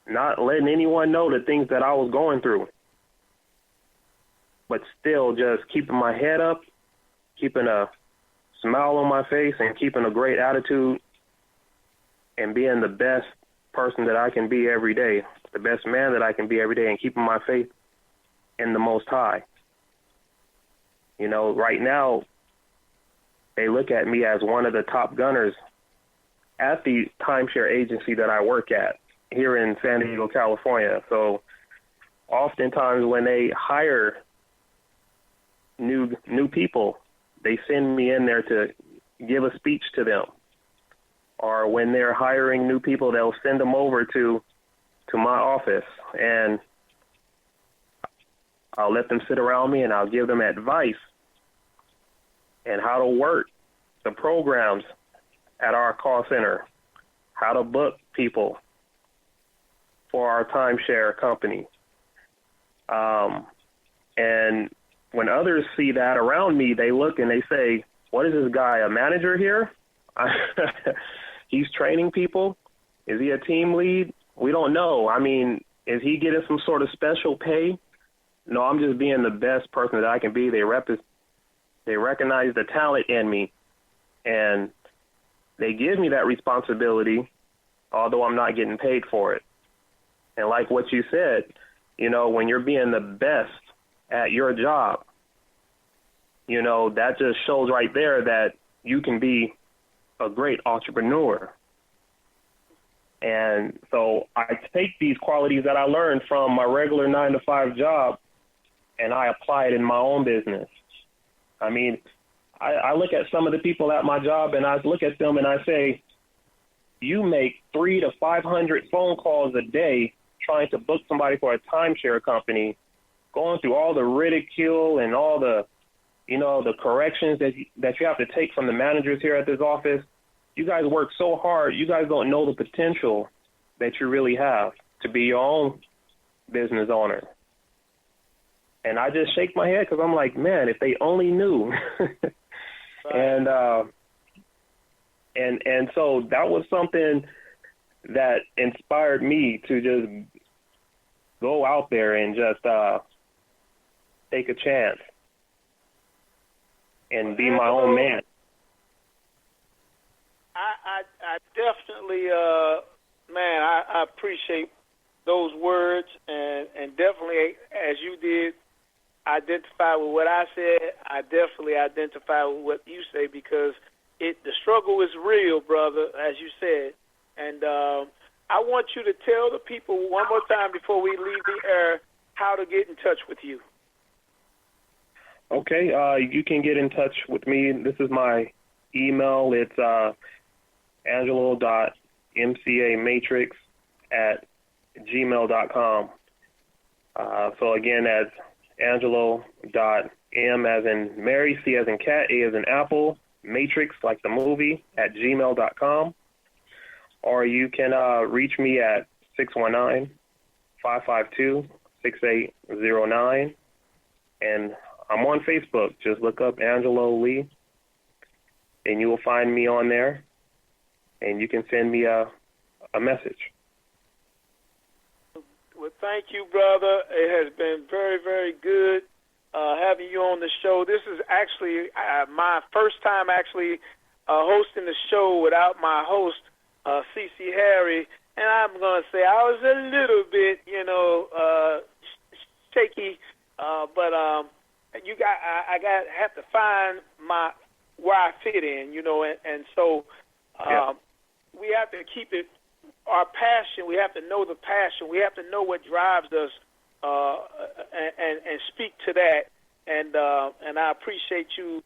not letting anyone know the things that I was going through, but still just keeping my head up, keeping a smile on my face, and keeping a great attitude, and being the best person that I can be every day, the best man that I can be every day, and keeping my faith in the Most High. You know, right now, they look at me as one of the top gunners at the timeshare agency that I work at here in San Diego, California. So oftentimes when they hire new people, they send me in there to give a speech to them. Or when they're hiring new people, they'll send them over to my office, and I'll let them sit around me and I'll give them advice and how to work the programs at our call center, how to book people for our timeshare company. And when others see that around me, they look and they say, what is this guy, a manager here? He's training people? Is he a team lead? We don't know. I mean, is he getting some sort of special pay? No, I'm just being the best person that I can be. They recognize the talent in me, and they give me that responsibility, although I'm not getting paid for it. And like what you said, you know, when you're being the best at your job, you know, that just shows right there that you can be a great entrepreneur. And so I take these qualities that I learned from my regular 9-to-5 job and I apply it in my own business. I mean, I look at some of the people at my job and I look at them and I say, you make 300 to 500 phone calls a day trying to book somebody for a timeshare company, going through all the ridicule and all the, you know, the corrections that you have to take from the managers here at this office. You guys work so hard. You guys don't know the potential that you really have to be your own business owner. And I just shake my head because I'm like, man, if they only knew. And so that was something that inspired me to just go out there and just take a chance and be my own man. I definitely, man, I appreciate those words, and definitely, as you did, identify with what I said. I definitely identify with what you say, because the struggle is real, brother, as you said. And I want you to tell the people one more time before we leave the air how to get in touch with you. Okay, you can get in touch with me. This is my email. It's angelo.mcamatrix@gmail.com. So again, that's angelo.m as in Mary, C as in cat, A as in apple, matrix like the movie, @gmail.com. Or you can reach me at 619-552-6809. And I'm on Facebook. Just look up Angelo Lee, and you will find me on there. And you can send me a message. Well, Thank you, brother. It has been very, very good having you on the show. This is actually my first time hosting the show without my host, SiSi Harry. And I'm going to say I was a little bit, shaky, but I have to find where I fit in, and so we have to keep it our passion. We have to know the passion. We have to know what drives us, and speak to that. And I appreciate you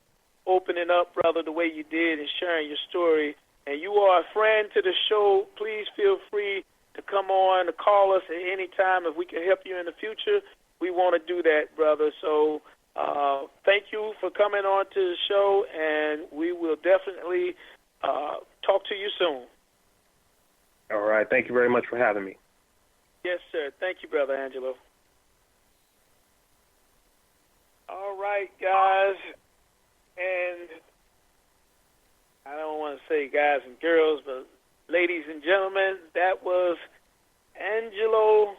opening up, brother, the way you did and sharing your story. And you are a friend to the show. Please feel free to come on, to call us at any time. If we can help you in the future, we want to do that, brother. So thank you for coming on to the show, and we will definitely talk to you soon. All right. Thank you very much for having me. Yes, sir. Thank you, Brother Angelo. All right, guys. And I don't want to say guys and girls, but ladies and gentlemen, that was Angelo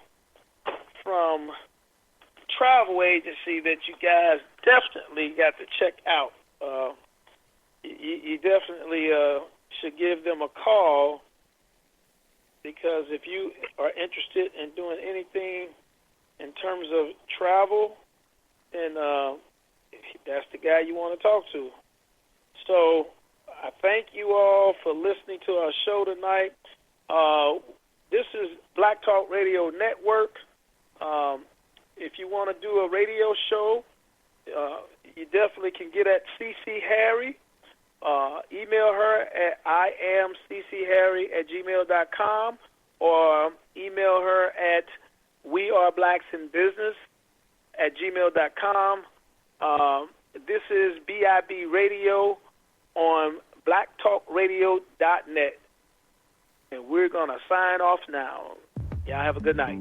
from travel agency that you guys definitely got to check out. You definitely should give them a call, because if you are interested in doing anything in terms of travel, then that's the guy you want to talk to. So I thank you all for listening to our show tonight. This is Black Talk Radio Network. If you want to do a radio show, you definitely can get at SiSi Harry. Email her at iamccharry@gmail.com, or email her at weareblacksinbusiness@gmail.com. This is BIB Radio on blacktalkradio.net. And we're going to sign off now. Y'all have a good night.